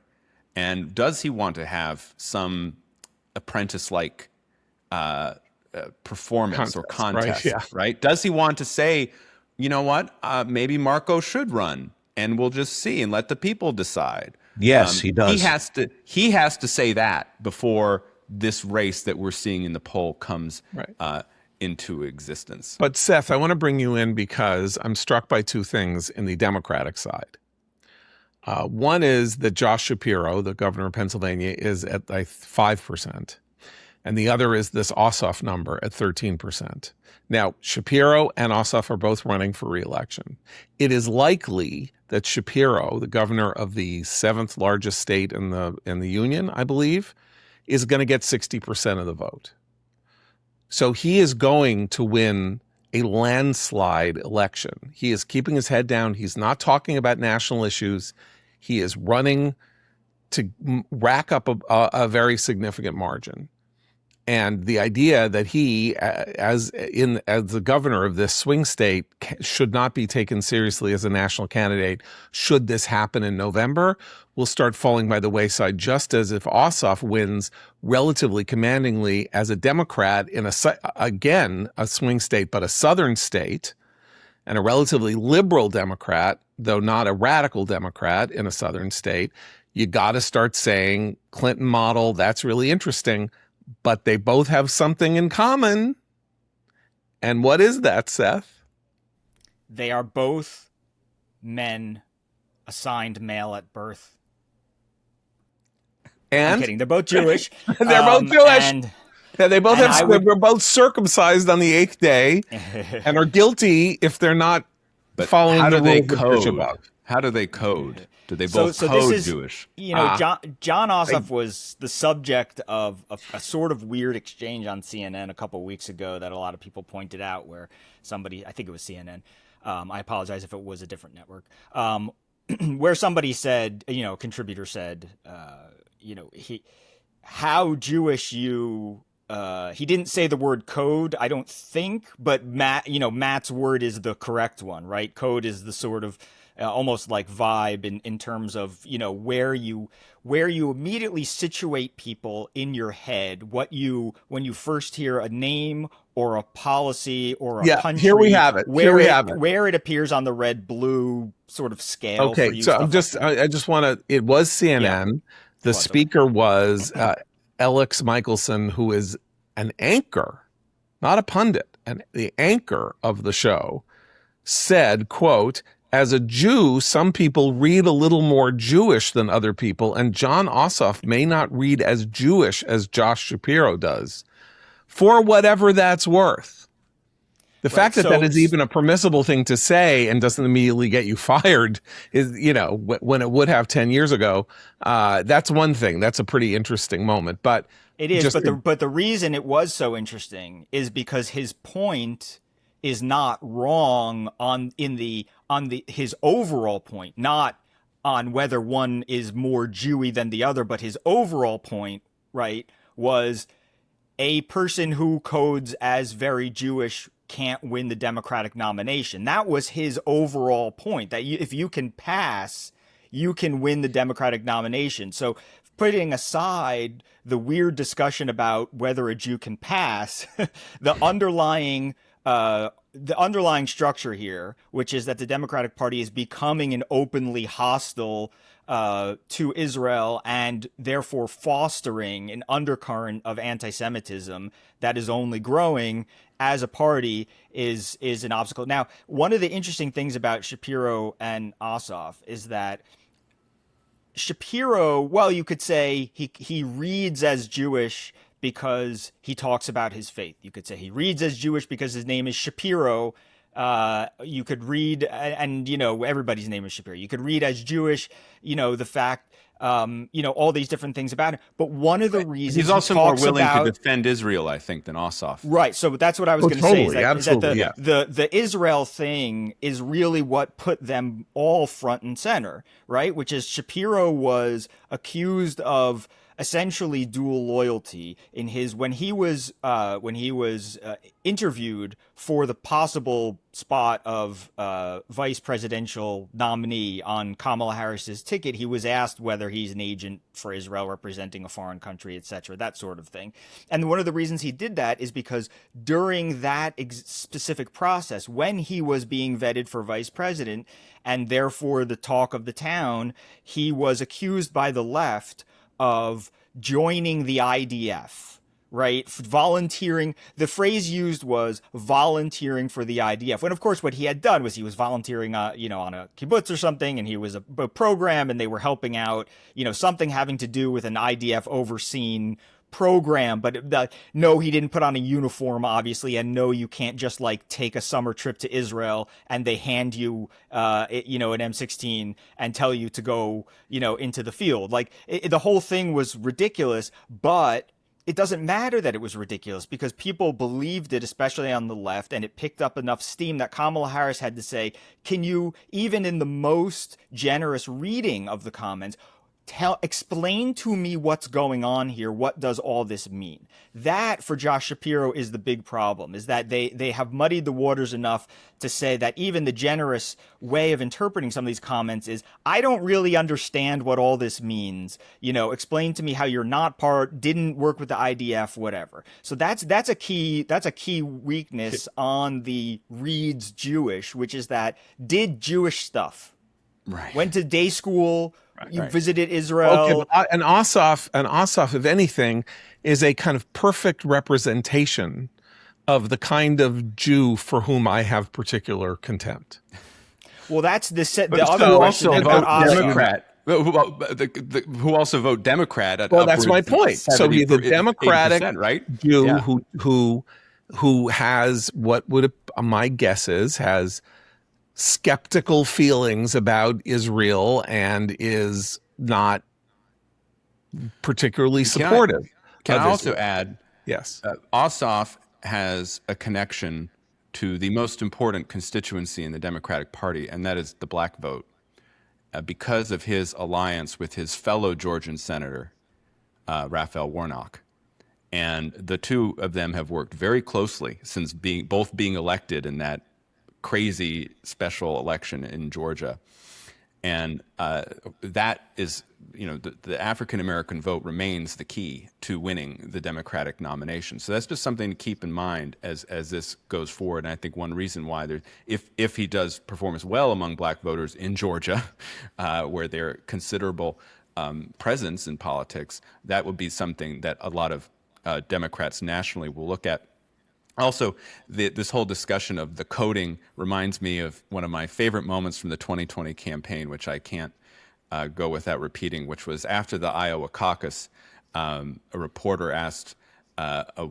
And does he want to have some apprentice-like performance or contest, right? Does he want to say, you know what, maybe Marco should run and we'll just see and let the people decide?
Yes, he does.
He has to say that before this race that we're seeing in the poll comes into existence.
But Seth, I want to bring you in because I'm struck by two things in the Democratic side. One is that Josh Shapiro, the governor of Pennsylvania, is at 5%. And the other is this Ossoff number at 13%. Now, Shapiro and Ossoff are both running for re-election. It is likely that Shapiro, the governor of the seventh largest state in the union, I believe, is going to get 60% of the vote. So he is going to win a landslide election. He is keeping his head down. He's not talking about national issues. He is running to rack up a very significant margin. And the idea that he, as the governor of this swing state, should not be taken seriously as a national candidate should this happen in November will start falling by the wayside, just as if Ossoff wins relatively commandingly as a Democrat in a swing state, but a southern state, and a relatively liberal Democrat, though not a radical Democrat in a southern state. You got to start saying Clinton model, that's really interesting. But they both have something in common. And what is that, Seth?
They are both men assigned male at birth.
And
I'm kidding. They're both Jewish.
They're both Jewish.
And
they both we're both circumcised on the 8th day and are guilty if they're not following the rules above.
How do they code? Do they both code Jewish?
John Ossoff was the subject of a sort of weird exchange on CNN a couple of weeks ago that a lot of people pointed out, where somebody, I think it was CNN, I apologize if it was a different network, where somebody said, a contributor said, how Jewish you. He didn't say the word code, I don't think, but Matt's word is the correct one, right? Code is the sort of almost like vibe in terms of, where you immediately situate people in your head, when you first hear a name or a policy or a country.
Here we have it.
Where it appears on the red-blue sort of scale.
Okay,
for you,
so I just want to, it was CNN. Yeah. The speaker was Alex Michelson, who is an anchor, not a pundit, and the anchor of the show, said, quote, "As a Jew, some people read a little more Jewish than other people, and John Ossoff may not read as Jewish as Josh Shapiro does, for whatever that's worth." The fact that that is even a permissible thing to say and doesn't immediately get you fired is, when it would have 10 years ago, that's one thing. That's a pretty interesting moment. But
it is. But the reason it was so interesting is because his point is not wrong on his overall point, not on whether one is more Jewy than the other, but his overall point, right, was a person who codes as very Jewish can't win the Democratic nomination. That was his overall point, that if you can pass, you can win the Democratic nomination. So putting aside the weird discussion about whether a Jew can pass, the underlying structure here, which is that the Democratic Party is becoming an openly hostile to Israel and therefore fostering an undercurrent of anti-Semitism that is only growing as a party, is an obstacle. Now, one of the interesting things about Shapiro and Ossoff is that Shapiro, well, you could say he reads as Jewish because he talks about his faith. You could say he reads as Jewish because his name is Shapiro. You could read, and everybody's name is Shapiro. You could read as Jewish, the fact, all these different things about him. But one of the reasons
he's also more willing to defend Israel, I think, than Ossoff.
Right. So that's what I was going to say. Is that
yeah.
the Israel thing is really what put them all front and center, right? Which is Shapiro was accused of essentially dual loyalty in his when he was interviewed for the possible spot of vice presidential nominee on Kamala Harris's ticket. He was asked whether he's an agent for Israel representing a foreign country, etc., that sort of thing. And one of the reasons he did that is because during that specific process, when he was being vetted for vice president and therefore the talk of the town, he was accused by the left of joining the IDF, right? Volunteering. The phrase used was volunteering for the IDF. When, of course, what he had done was he was volunteering, on a kibbutz or something, and he was a program, and they were helping out, something having to do with an IDF overseen program. But no, he didn't put on a uniform, obviously, and no, you can't just take a summer trip to Israel and they hand you, an M16 and tell you to go, into the field. The whole thing was ridiculous, but it doesn't matter that it was ridiculous because people believed it, especially on the left, and it picked up enough steam that Kamala Harris had to say, can you, even in the most generous reading of the comments, explain to me what's going on here. What does all this mean? That, for Josh Shapiro, is the big problem, is that they have muddied the waters enough to say that even the generous way of interpreting some of these comments is, I don't really understand what all this means. Explain to me how you're not didn't work with the IDF, whatever. So that's a key weakness on the reads Jewish, which is that did Jewish stuff.
Right.
Went to day school. You visited Israel.
Okay, and Ossoff, if anything, is a kind of perfect representation of the kind of Jew for whom I have particular contempt.
Well, that's the other question about
Democrat. Who also vote Democrat.
That's my point. So he's a Democratic
right?
Jew who has what would my guess is has skeptical feelings about Israel and is not particularly supportive.
Can I also add?
Yes.
Ossoff has a connection to the most important constituency in the Democratic Party, and that is the black vote, because of his alliance with his fellow Georgian senator, Raphael Warnock. And the two of them have worked very closely since both being elected in that crazy special election in Georgia. And that is, the African-American vote remains the key to winning the Democratic nomination. So that's just something to keep in mind as this goes forward. And I think one reason why if he does perform as well among black voters in Georgia, where they're considerable presence in politics, that would be something that a lot of Democrats nationally will look at. Also, this whole discussion of the coding reminds me of one of my favorite moments from the 2020 campaign, which I can't go without repeating, which was after the Iowa caucus. A reporter asked a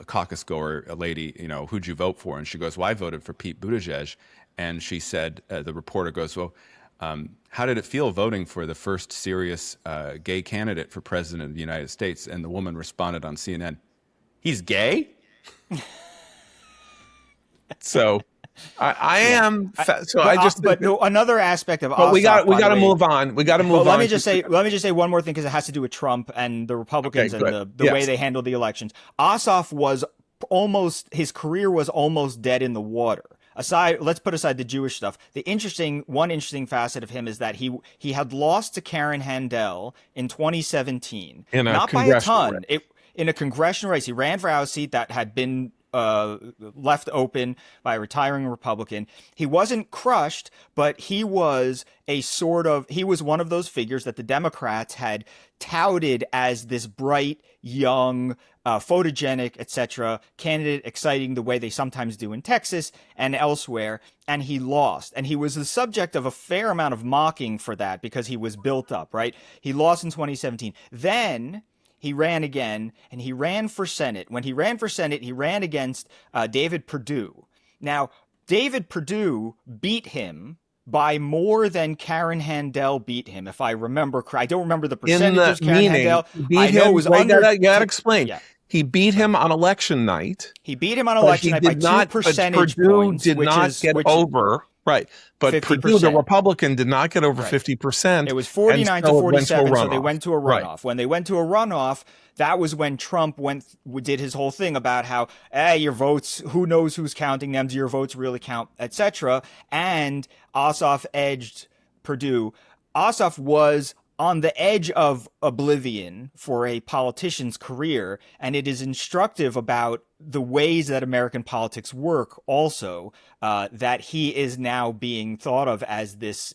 caucus goer, a lady, who'd you vote for? And she goes, well, I voted for Pete Buttigieg. And she said, the reporter goes, well, how did it feel voting for the first serious gay candidate for president of the United States? And the woman responded on CNN, he's gay?
So I am.
Another aspect of.
But we got to move on. We got to move on.
Let me just say one more thing because it has to do with Trump and the Republicans and the way they handled the elections. Ossoff was his career was almost dead in the water. Let's put aside the Jewish stuff. One interesting facet of him is that he had lost to Karen Handel in 2017, not by a ton. In a congressional race, he ran for House seat that had been left open by a retiring Republican. He wasn't crushed, but he was one of those figures that the Democrats had touted as this bright, young, photogenic, etc. candidate, exciting the way they sometimes do in Texas and elsewhere. And he lost. And he was the subject of a fair amount of mocking for that because he was built up, right? He lost in 2017. Then he ran again, and he ran for Senate. When he ran for Senate, he ran against David Perdue. Now, David Perdue beat him by more than Karen Handel beat him, if I remember correctly. I don't remember the percentages. Karen Handel, I know it was under.
You got to explain. Yeah. He beat him on election night.
He beat him on election night by 2 percentage points.
Perdue did not get over. Right. But 50%. Perdue, the Republican, did not get over 50%.
It was 49 to 47, so they went to a runoff. Right. When they went to a runoff, that was when Trump did his whole thing about how, your votes, who knows who's counting them, do your votes really count, etc. And Ossoff edged Perdue. Ossoff was on the edge of oblivion for a politician's career, and it is instructive about the ways that American politics work also, that he is now being thought of as this,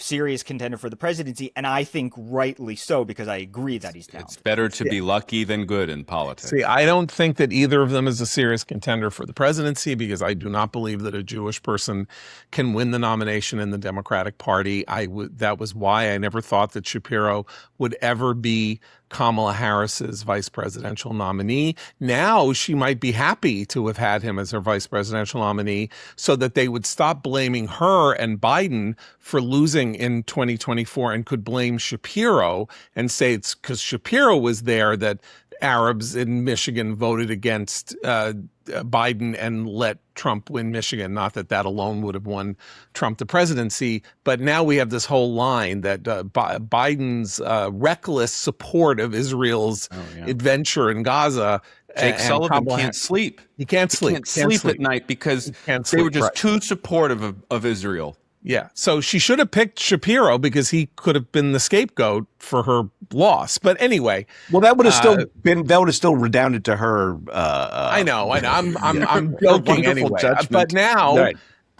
serious contender for the presidency, and I think rightly so, because I agree that he's talented.
It's better to be lucky than good in politics.
See, I don't think that either of them is a serious contender for the presidency, because I do not believe that a Jewish person can win the nomination in the Democratic Party. That was why I never thought that Shapiro would ever be Kamala Harris's vice presidential nominee. Now she might be happy to have had him as her vice presidential nominee so that they would stop blaming her and Biden for losing in 2024 and could blame Shapiro and say it's because Shapiro was there that Arabs in Michigan voted against Biden and let Trump win Michigan. Not that that alone would have won Trump the presidency, but now we have this whole line that Biden's reckless support of Israel's adventure in Gaza.
Jake Sullivan can't sleep.
He can't sleep.
He can't sleep at night because they were just too supportive of Israel.
Yeah. So she should have picked Shapiro because he could have been the scapegoat for her loss. But anyway.
Well, that would have still redounded to her.
I know. I'm joking anyway. Judgment. But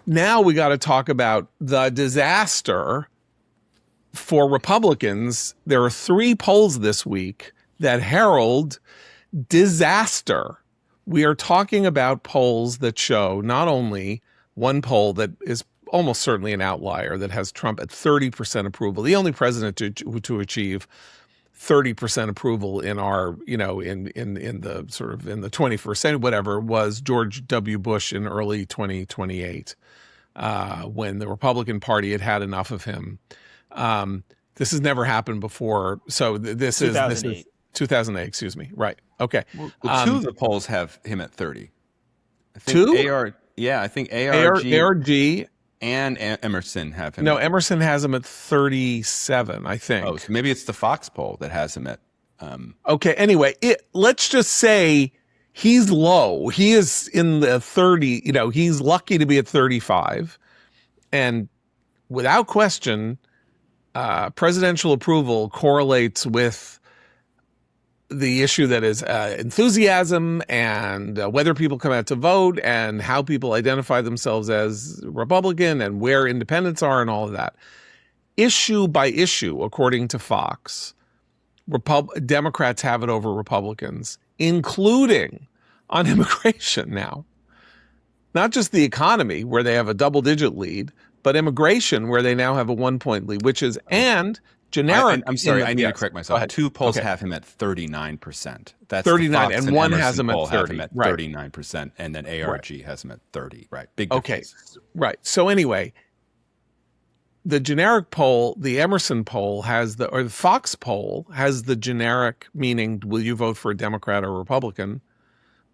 now we got to talk about the disaster for Republicans. There are 3 polls this week that herald disaster. We are talking about polls that show not only one poll that is almost certainly an outlier that has Trump at 30% approval, the only president to achieve 30% approval in our, in the sort of in the 21st century, whatever, was George W. Bush in early 2028, when the Republican Party had enough of him. This has never happened before. So this is 2008, excuse me. Right. Okay.
Well, 2 of the polls have him at 30. I think
2?
I think ARG
and
Emerson have him.
No, Emerson has him at 37, I think.
Oh, so maybe it's the Fox poll that has him at.
Okay. Anyway, let's just say he's low. He is in the 30. He's lucky to be at 35, and without question, presidential approval correlates with the issue that is enthusiasm and whether people come out to vote and how people identify themselves as Republican and where independents are and all of that. Issue by issue, according to Fox, Democrats have it over Republicans, including on immigration now. Not just the economy, where they have a double-digit lead, but immigration, where they now have a 1-point lead, and Generic.
I'm sorry, I need to correct myself. Two polls have him at 39%. That's
39,
the Fox
and one
Emerson
has him at
poll
30.
Have him at 39%, and then ARG has him at 30. Right. Big difference.
Right. So anyway, the generic poll, the Emerson poll or the Fox poll has the generic meaning, will you vote for a Democrat or Republican?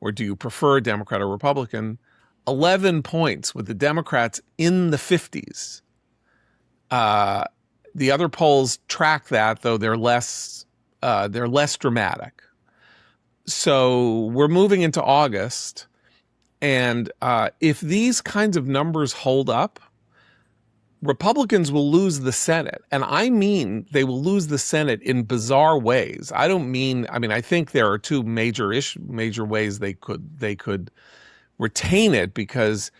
Or do you prefer a Democrat or Republican? 11 points with the Democrats in the 50s. The other polls track that, though they're less dramatic. So we're moving into August, and if these kinds of numbers hold up, Republicans will lose the Senate. And I mean, they will lose the Senate in bizarre ways. I think there are two major ways they could retain it, because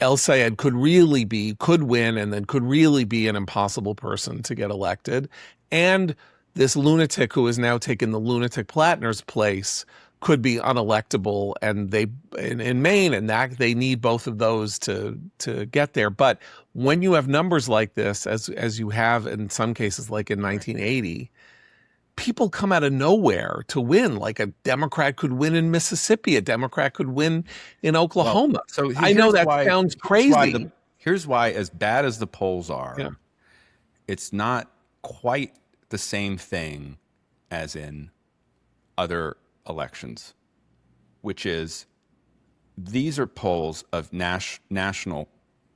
El Sayed could win and then could really be an impossible person to get elected. And this lunatic who has now taken the lunatic Plattner's place could be unelectable, and in Maine, and that they need both of those to get there. But when you have numbers like this, as you have in some cases, like in 1980, people come out of nowhere to win. Like a Democrat could win in Mississippi, a Democrat could win in Oklahoma.
Well, so
I know that sounds crazy.
Here's why, as bad as the polls are, it's not quite the same thing as in other elections, which is these are polls of national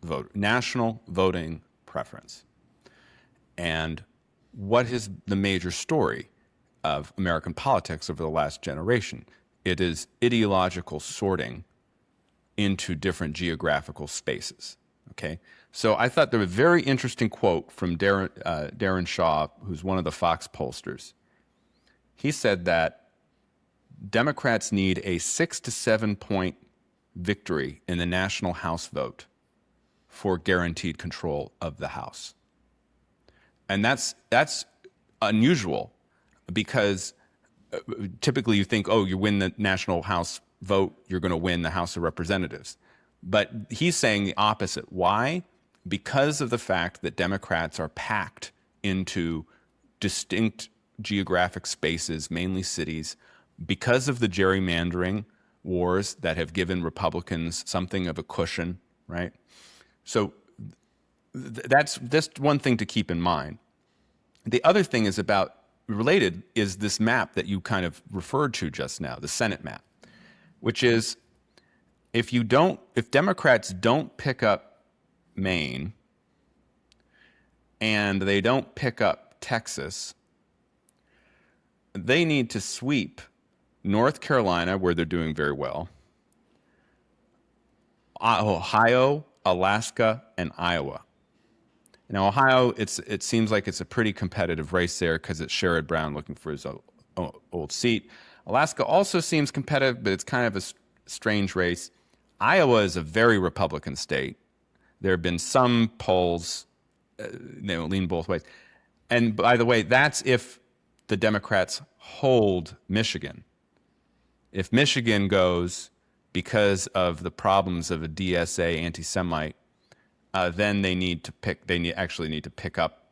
voting preference. And what is the major story of American politics over the last generation? It is ideological sorting into different geographical spaces. Okay, so I thought there was a very interesting quote from Darren Shaw, who's one of the Fox pollsters. He said that Democrats need a 6 to 7 point victory in the national House vote for guaranteed control of the House. And that's unusual, because typically you think, oh, you win the national House vote, you're going to win the House of Representatives. But he's saying the opposite. Why? Because of the fact that Democrats are packed into distinct geographic spaces, mainly cities, because of the gerrymandering wars that have given Republicans something of a cushion, right? So that's one thing to keep in mind. The other thing is related is this map that you kind of referred to just now, the Senate map, which is if Democrats don't pick up Maine and they don't pick up Texas, they need to sweep North Carolina, where they're doing very well, Ohio, Alaska, and Iowa. Now, Ohio, it seems like it's a pretty competitive race there because it's Sherrod Brown looking for his old seat. Alaska also seems competitive, but it's kind of a strange race. Iowa is a very Republican state. There have been some polls lean both ways. And by the way, that's if the Democrats hold Michigan. If Michigan goes because of the problems of a DSA anti-Semite, then they actually need to pick up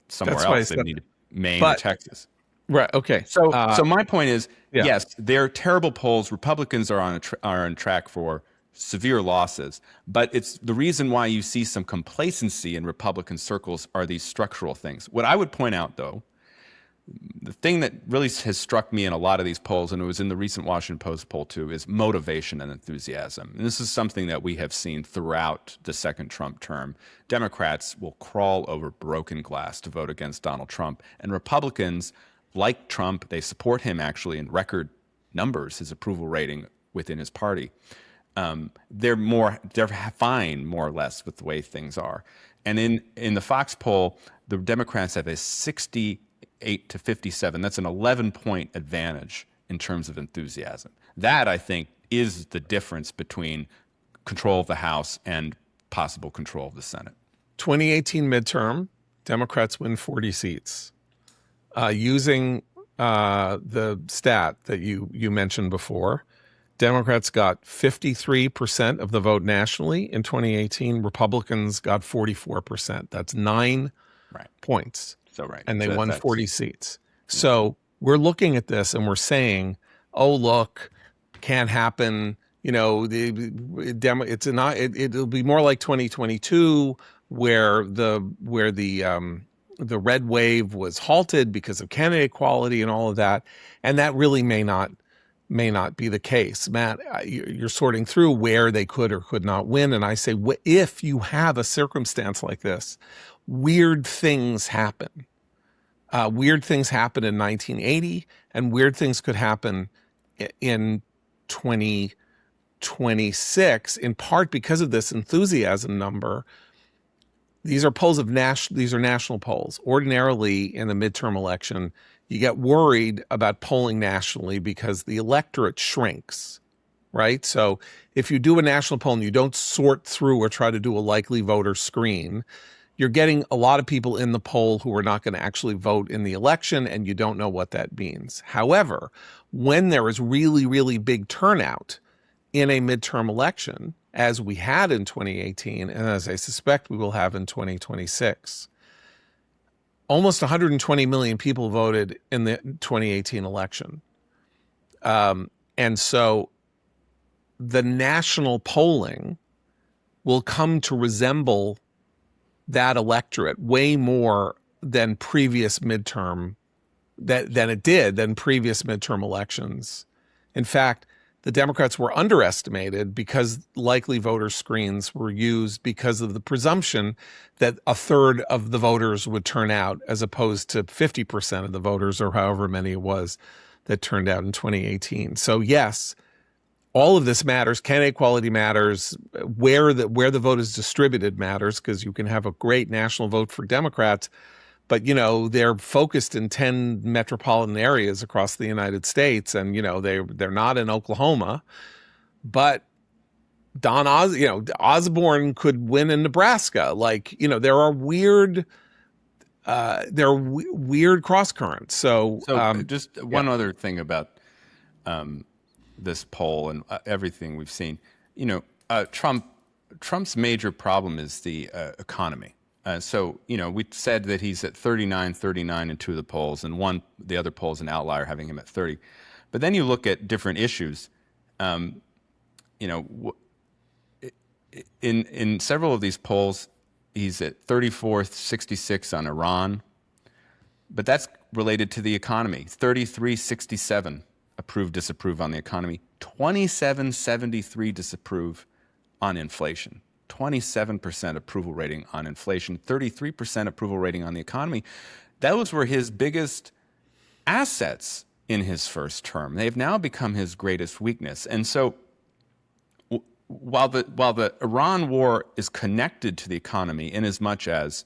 somewhere else. They need Maine or Texas.
Right. Okay.
So my point is, yes, they're terrible polls. Republicans are on track for severe losses, but it's the reason why you see some complacency in Republican circles are these structural things. What I would point out, though, the thing that really has struck me in a lot of these polls, and it was in the recent Washington Post poll too, is motivation and enthusiasm. And this is something that we have seen throughout the second Trump term. Democrats will crawl over broken glass to vote against Donald Trump, and Republicans, like Trump, they support him actually in record numbers, his approval rating within his party. They're fine, more or less, with the way things are. And in the Fox poll, the Democrats have a 68 to 57. That's an 11-point advantage in terms of enthusiasm. That, I think, is the difference between control of the House and possible control of the Senate.
2018 midterm, Democrats win 40 seats. Using the stat that you mentioned before, Democrats got 53% of the vote nationally in 2018. Republicans got 44%. That's 9 points.
right.
And they
So
won
that's
40 seats. So we're looking at this and we're saying, oh, look, can't happen. You know, it'll be more like 2022 where the red wave was halted because of candidate equality and all of that. And that really may not be the case. Matt, you're sorting through where they could or could not win. And I say, if you have a circumstance like this, weird things happen. Weird things happened in 1980, and weird things could happen in 2026, in part because of this enthusiasm number. These are national polls. Ordinarily, in a midterm election, you get worried about polling nationally because the electorate shrinks, right? So if you do a national poll and you don't sort through or try to do a likely voter screen, you're getting a lot of people in the poll who are not going to actually vote in the election, and you don't know what that means. However, when there is really, really big turnout in a midterm election, as we had in 2018, and as I suspect we will have in 2026, almost 120 million people voted in the 2018 election. And so the national polling will come to resemble that electorate way more than previous midterm elections. In fact, the Democrats were underestimated because likely voter screens were used because of the presumption that a third of the voters would turn out, as opposed to 50% of the voters, or however many it was, that turned out in 2018. So yes, all of this matters. Candidate quality matters. Where the vote is distributed matters, because you can have a great national vote for Democrats, but they're focused in 10 metropolitan areas across the United States, and they're not in Oklahoma. But Osborne could win in Nebraska. There are weird cross currents. So
just one other thing about this poll and everything we've seen. Trump's major problem is the economy. So we said that he's at 39 in two of the polls, and the other poll's an outlier, having him at 30. But then you look at different issues. In several of these polls, he's at 34th, 66 on Iran, but that's related to the economy. 33-67 approve, disapprove on the economy. 27-73 disapprove on inflation. 27% approval rating on inflation, 33% approval rating on the economy. Those were his biggest assets in his first term. They've now become his greatest weakness. And so while the Iran war is connected to the economy in as much as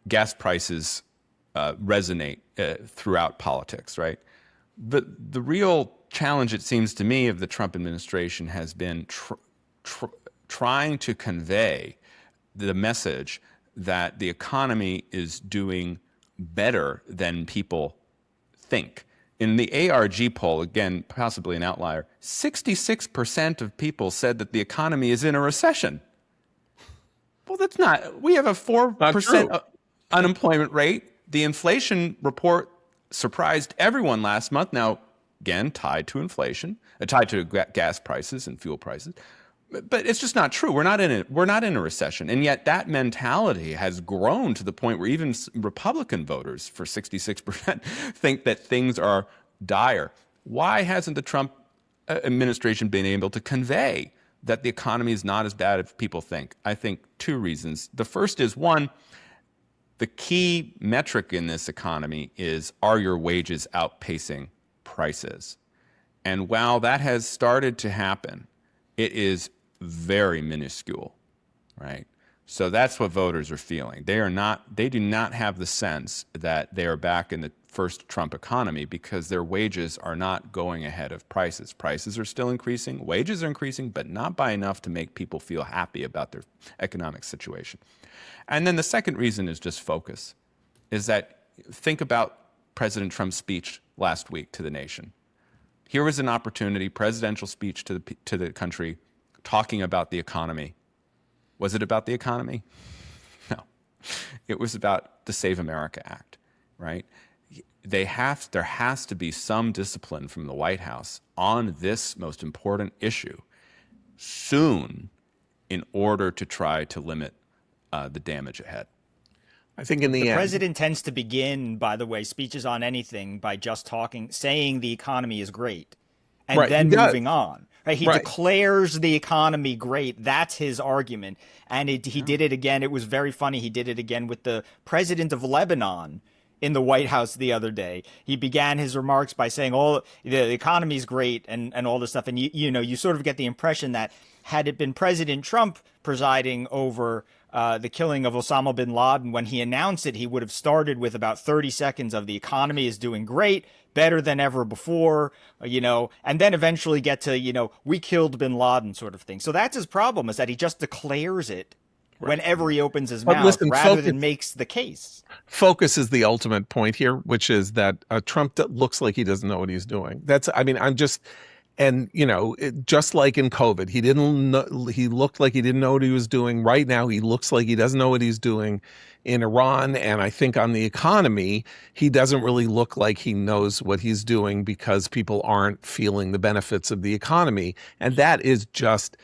gas prices resonate throughout politics, right? The real challenge, it seems to me, of the Trump administration has been trying to convey the message that the economy is doing better than people think. In the ARG poll, again, possibly an outlier, 66% of people said that the economy is in a recession. Well, that's not. We have a 4% unemployment rate. The inflation report surprised everyone last month. Now, again, tied to inflation, tied to gas prices and fuel prices. But it's just not true. We're not in a recession. And yet that mentality has grown to the point where even Republican voters, for 66%, think that things are dire. Why hasn't the Trump administration been able to convey that the economy is not as bad as people think? I think two reasons. The first is, one, the key metric in this economy is, are your wages outpacing prices? And while that has started to happen, it is very minuscule, right? So that's what voters are feeling. They do not have the sense that they are back in the first Trump economy, because their wages are not going ahead of prices. Prices are still increasing, wages are increasing, but not by enough to make people feel happy about their economic situation. And then the second reason is just focus, is that think about President Trump's speech last week to the nation. Here was an opportunity, presidential speech to the country, talking about the economy. Was it about the economy? No. It was about the Save America Act. right? There has to be some discipline from the White House on this most important issue soon in order to try to limit the damage ahead.
I think in the end,
president tends to begin, by the way, speeches on anything by just saying the economy is great, and then moving on. Right? He declares the economy great. That's his argument, and he did it again. It was very funny. He did it again with the president of Lebanon in the White House the other day. He began his remarks by saying, "Oh, the economy is great," and all this stuff. And you sort of get the impression that had it been President Trump presiding over the killing of Osama bin Laden, when he announced it, he would have started with about 30 seconds of the economy is doing great, better than ever before, and then eventually get to, we killed bin Laden sort of thing. So that's his problem, is that he just declares it whenever he opens his mouth rather than makes the case.
Focus is the ultimate point here, which is that Trump looks like he doesn't know what he's doing. And, just like in COVID, he looked like he didn't know what he was doing. Right now, he looks like he doesn't know what he's doing in Iran. And I think on the economy, he doesn't really look like he knows what he's doing because people aren't feeling the benefits of the economy. And that is just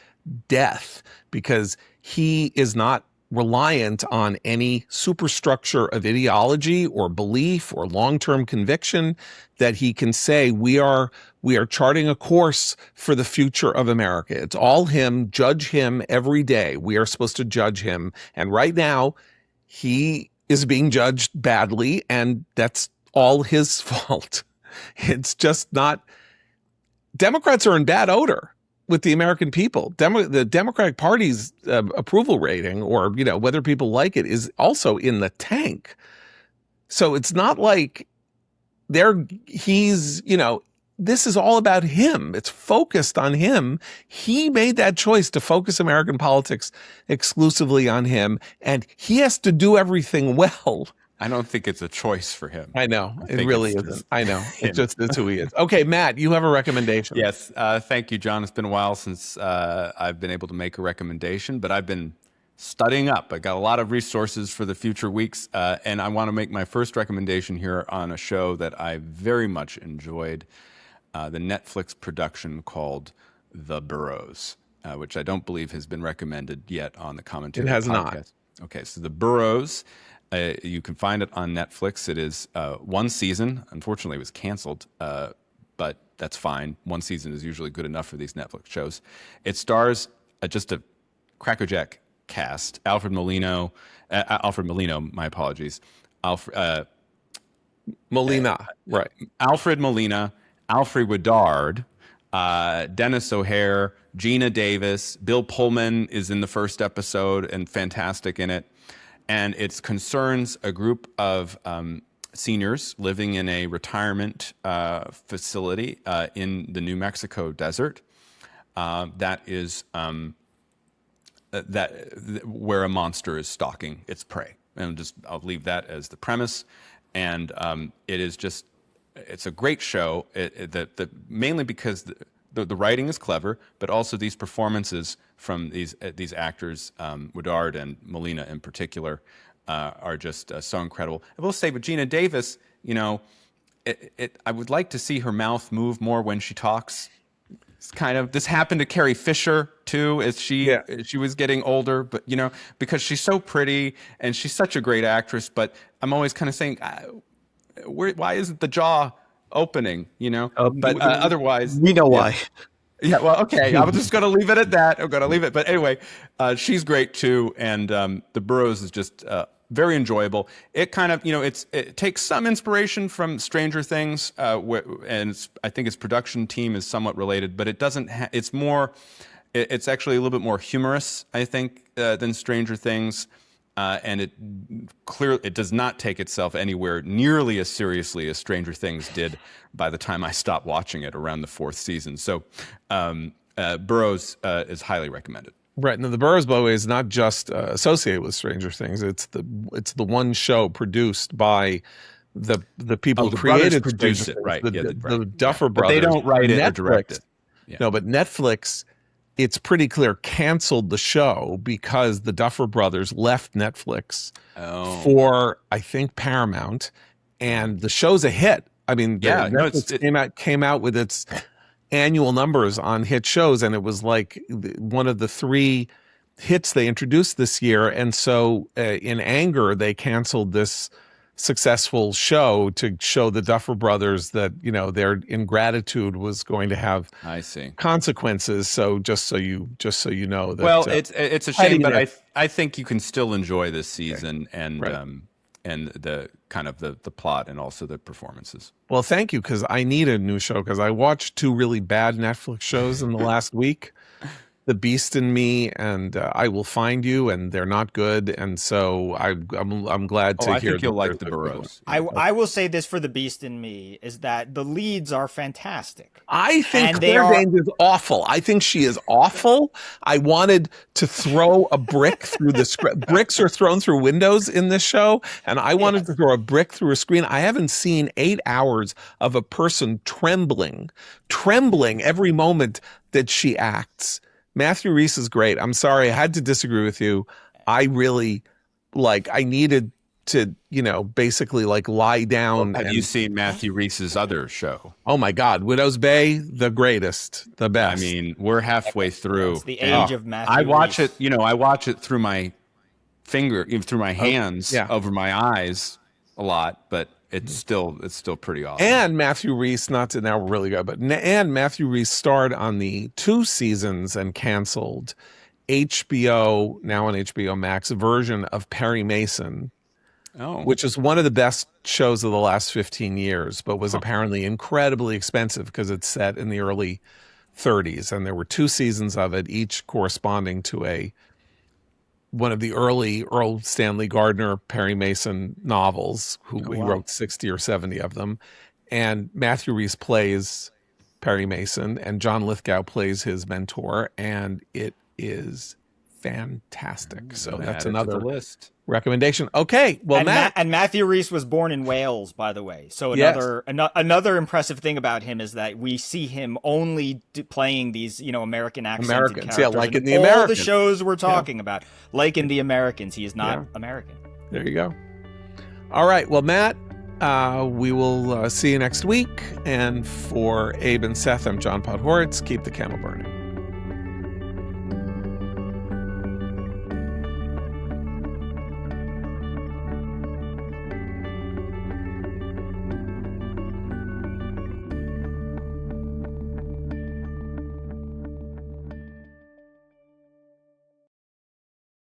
death, because he is not reliant on any superstructure of ideology or belief or long-term conviction that he can say, we are charting a course for the future of America. It's all him. Judge him every day. We are supposed to judge him. And right now, he is being judged badly, and that's all his fault. It's just not. Democrats are in bad odor with the American people. The Democratic Party's approval rating, or whether people like it, is also in the tank. So it's not like this is all about him. It's focused on him. He made that choice to focus American politics exclusively on him, and he has to do everything well.
I don't think it's a choice for him.
I know. It really isn't. I know. It just is who he is. Okay, Matt, you have a recommendation.
Yes. Thank you, John. It's been a while since I've been able to make a recommendation, but I've been studying up. I got a lot of resources for the future weeks, and I want to make my first recommendation here on a show that I very much enjoyed, the Netflix production called The Burroughs, which I don't believe has been recommended yet on the Commentary podcast.
It has not.
Okay, so The Burroughs, you can find it on Netflix. It is one season. Unfortunately, it was canceled, but that's fine. One season is usually good enough for these Netflix shows. It stars just a crackerjack cast. Alfred Molina, my apologies.
Molina, right.
Alfred Molina, Alfred Woodard, Dennis O'Hare, Gina Davis, Bill Pullman is in the first episode and fantastic in it. And it concerns a group of seniors living in a retirement facility in the New Mexico desert that is where a monster is stalking its prey. And I'll leave that as the premise. And it's a great show. Mainly because the writing is clever, but also these performances from these actors, Woodard and Molina in particular, are just so incredible. I will say with Gina Davis, I would like to see her mouth move more when she talks. It's this happened to Carrie Fisher too, as she was getting older, but because she's so pretty and she's such a great actress. But I'm always kind of saying, why isn't the jaw opening? But otherwise,
we know why.
Yeah, well, okay. I'm just going to leave it at that. I'm going to leave it. But anyway, she's great too, and The Burroughs is just very enjoyable. It it takes some inspiration from Stranger Things, and I think its production team is somewhat related, but it doesn't. It's more. It's actually a little bit more humorous, I think, than Stranger Things. And it does not take itself anywhere nearly as seriously as Stranger Things did by the time I stopped watching it around the fourth season. So Burroughs is highly recommended.
Right. Now, The Burroughs, by the way, is not just associated with Stranger Things. It's the one show produced by the people who created
produced it, right?
The Duffer brothers.
But they don't write it or direct it.
Yeah. No, but Netflix, it's pretty clear, canceled the show because the Duffer brothers left Netflix for, I think, Paramount. and the show's a hit. I mean, Netflix came out with its annual numbers on hit shows, and it was like one of the 3 hits they introduced this year. And so in anger, they canceled this successful show to show the Duffer Brothers that, their ingratitude was going to have consequences. So just so you know that.
Well, it's a shame, but I think you can still enjoy this season and the kind of the plot and also the performances.
Well, thank you, because I need a new show, because I watched 2 really bad Netflix shows in the last week. The Beast in Me and I Will Find You, and they're not good, and so I'm glad to hear.
I think you'll like the Burroughs.
I will say this for The Beast in Me is that the leads are fantastic.
I think Claire Danes is awful. I think she is awful. I wanted to throw a brick through the script. Bricks are thrown through windows in this show, and I wanted to throw a brick through a screen. I haven't seen 8 hours of a person trembling every moment that she acts. Matthew Rhys is great. I'm sorry, I had to disagree with you. I really I needed to, basically lie down.
Have you seen Matthew Rhys's other show?
Oh my God, Widow's Bay, the greatest, the best.
I mean, we're halfway through.
It's the age of Matthew.
I watch it. I watch it through my through my hands, over my eyes a lot, but it's still pretty awesome.
And Matthew Rhys, now we're really good, but Matthew Rhys starred on the 2 seasons and canceled HBO, now on HBO Max, version of Perry Mason, which is one of the best shows of the last 15 years, but was apparently incredibly expensive because it's set in the early 30s, and there were 2 seasons of it, each corresponding to one of the early Earl Stanley Gardner Perry Mason novels, he wrote 60 or 70 of them. And Matthew Rhys plays Perry Mason, and John Lithgow plays his mentor, and it is fantastic. So that's another
list
recommendation. Okay, well,
and Matthew Rhys was born in Wales, by the way. So another impressive thing about him is that we see him only playing these, American accented characters.
Like in the
all
Americans.
the shows we're talking about, like in the Americans, he is not American.
There you go. All right, well, Matt, we will see you next week. And for Abe and Seth, I'm John Podhoretz. Keep the candle burning.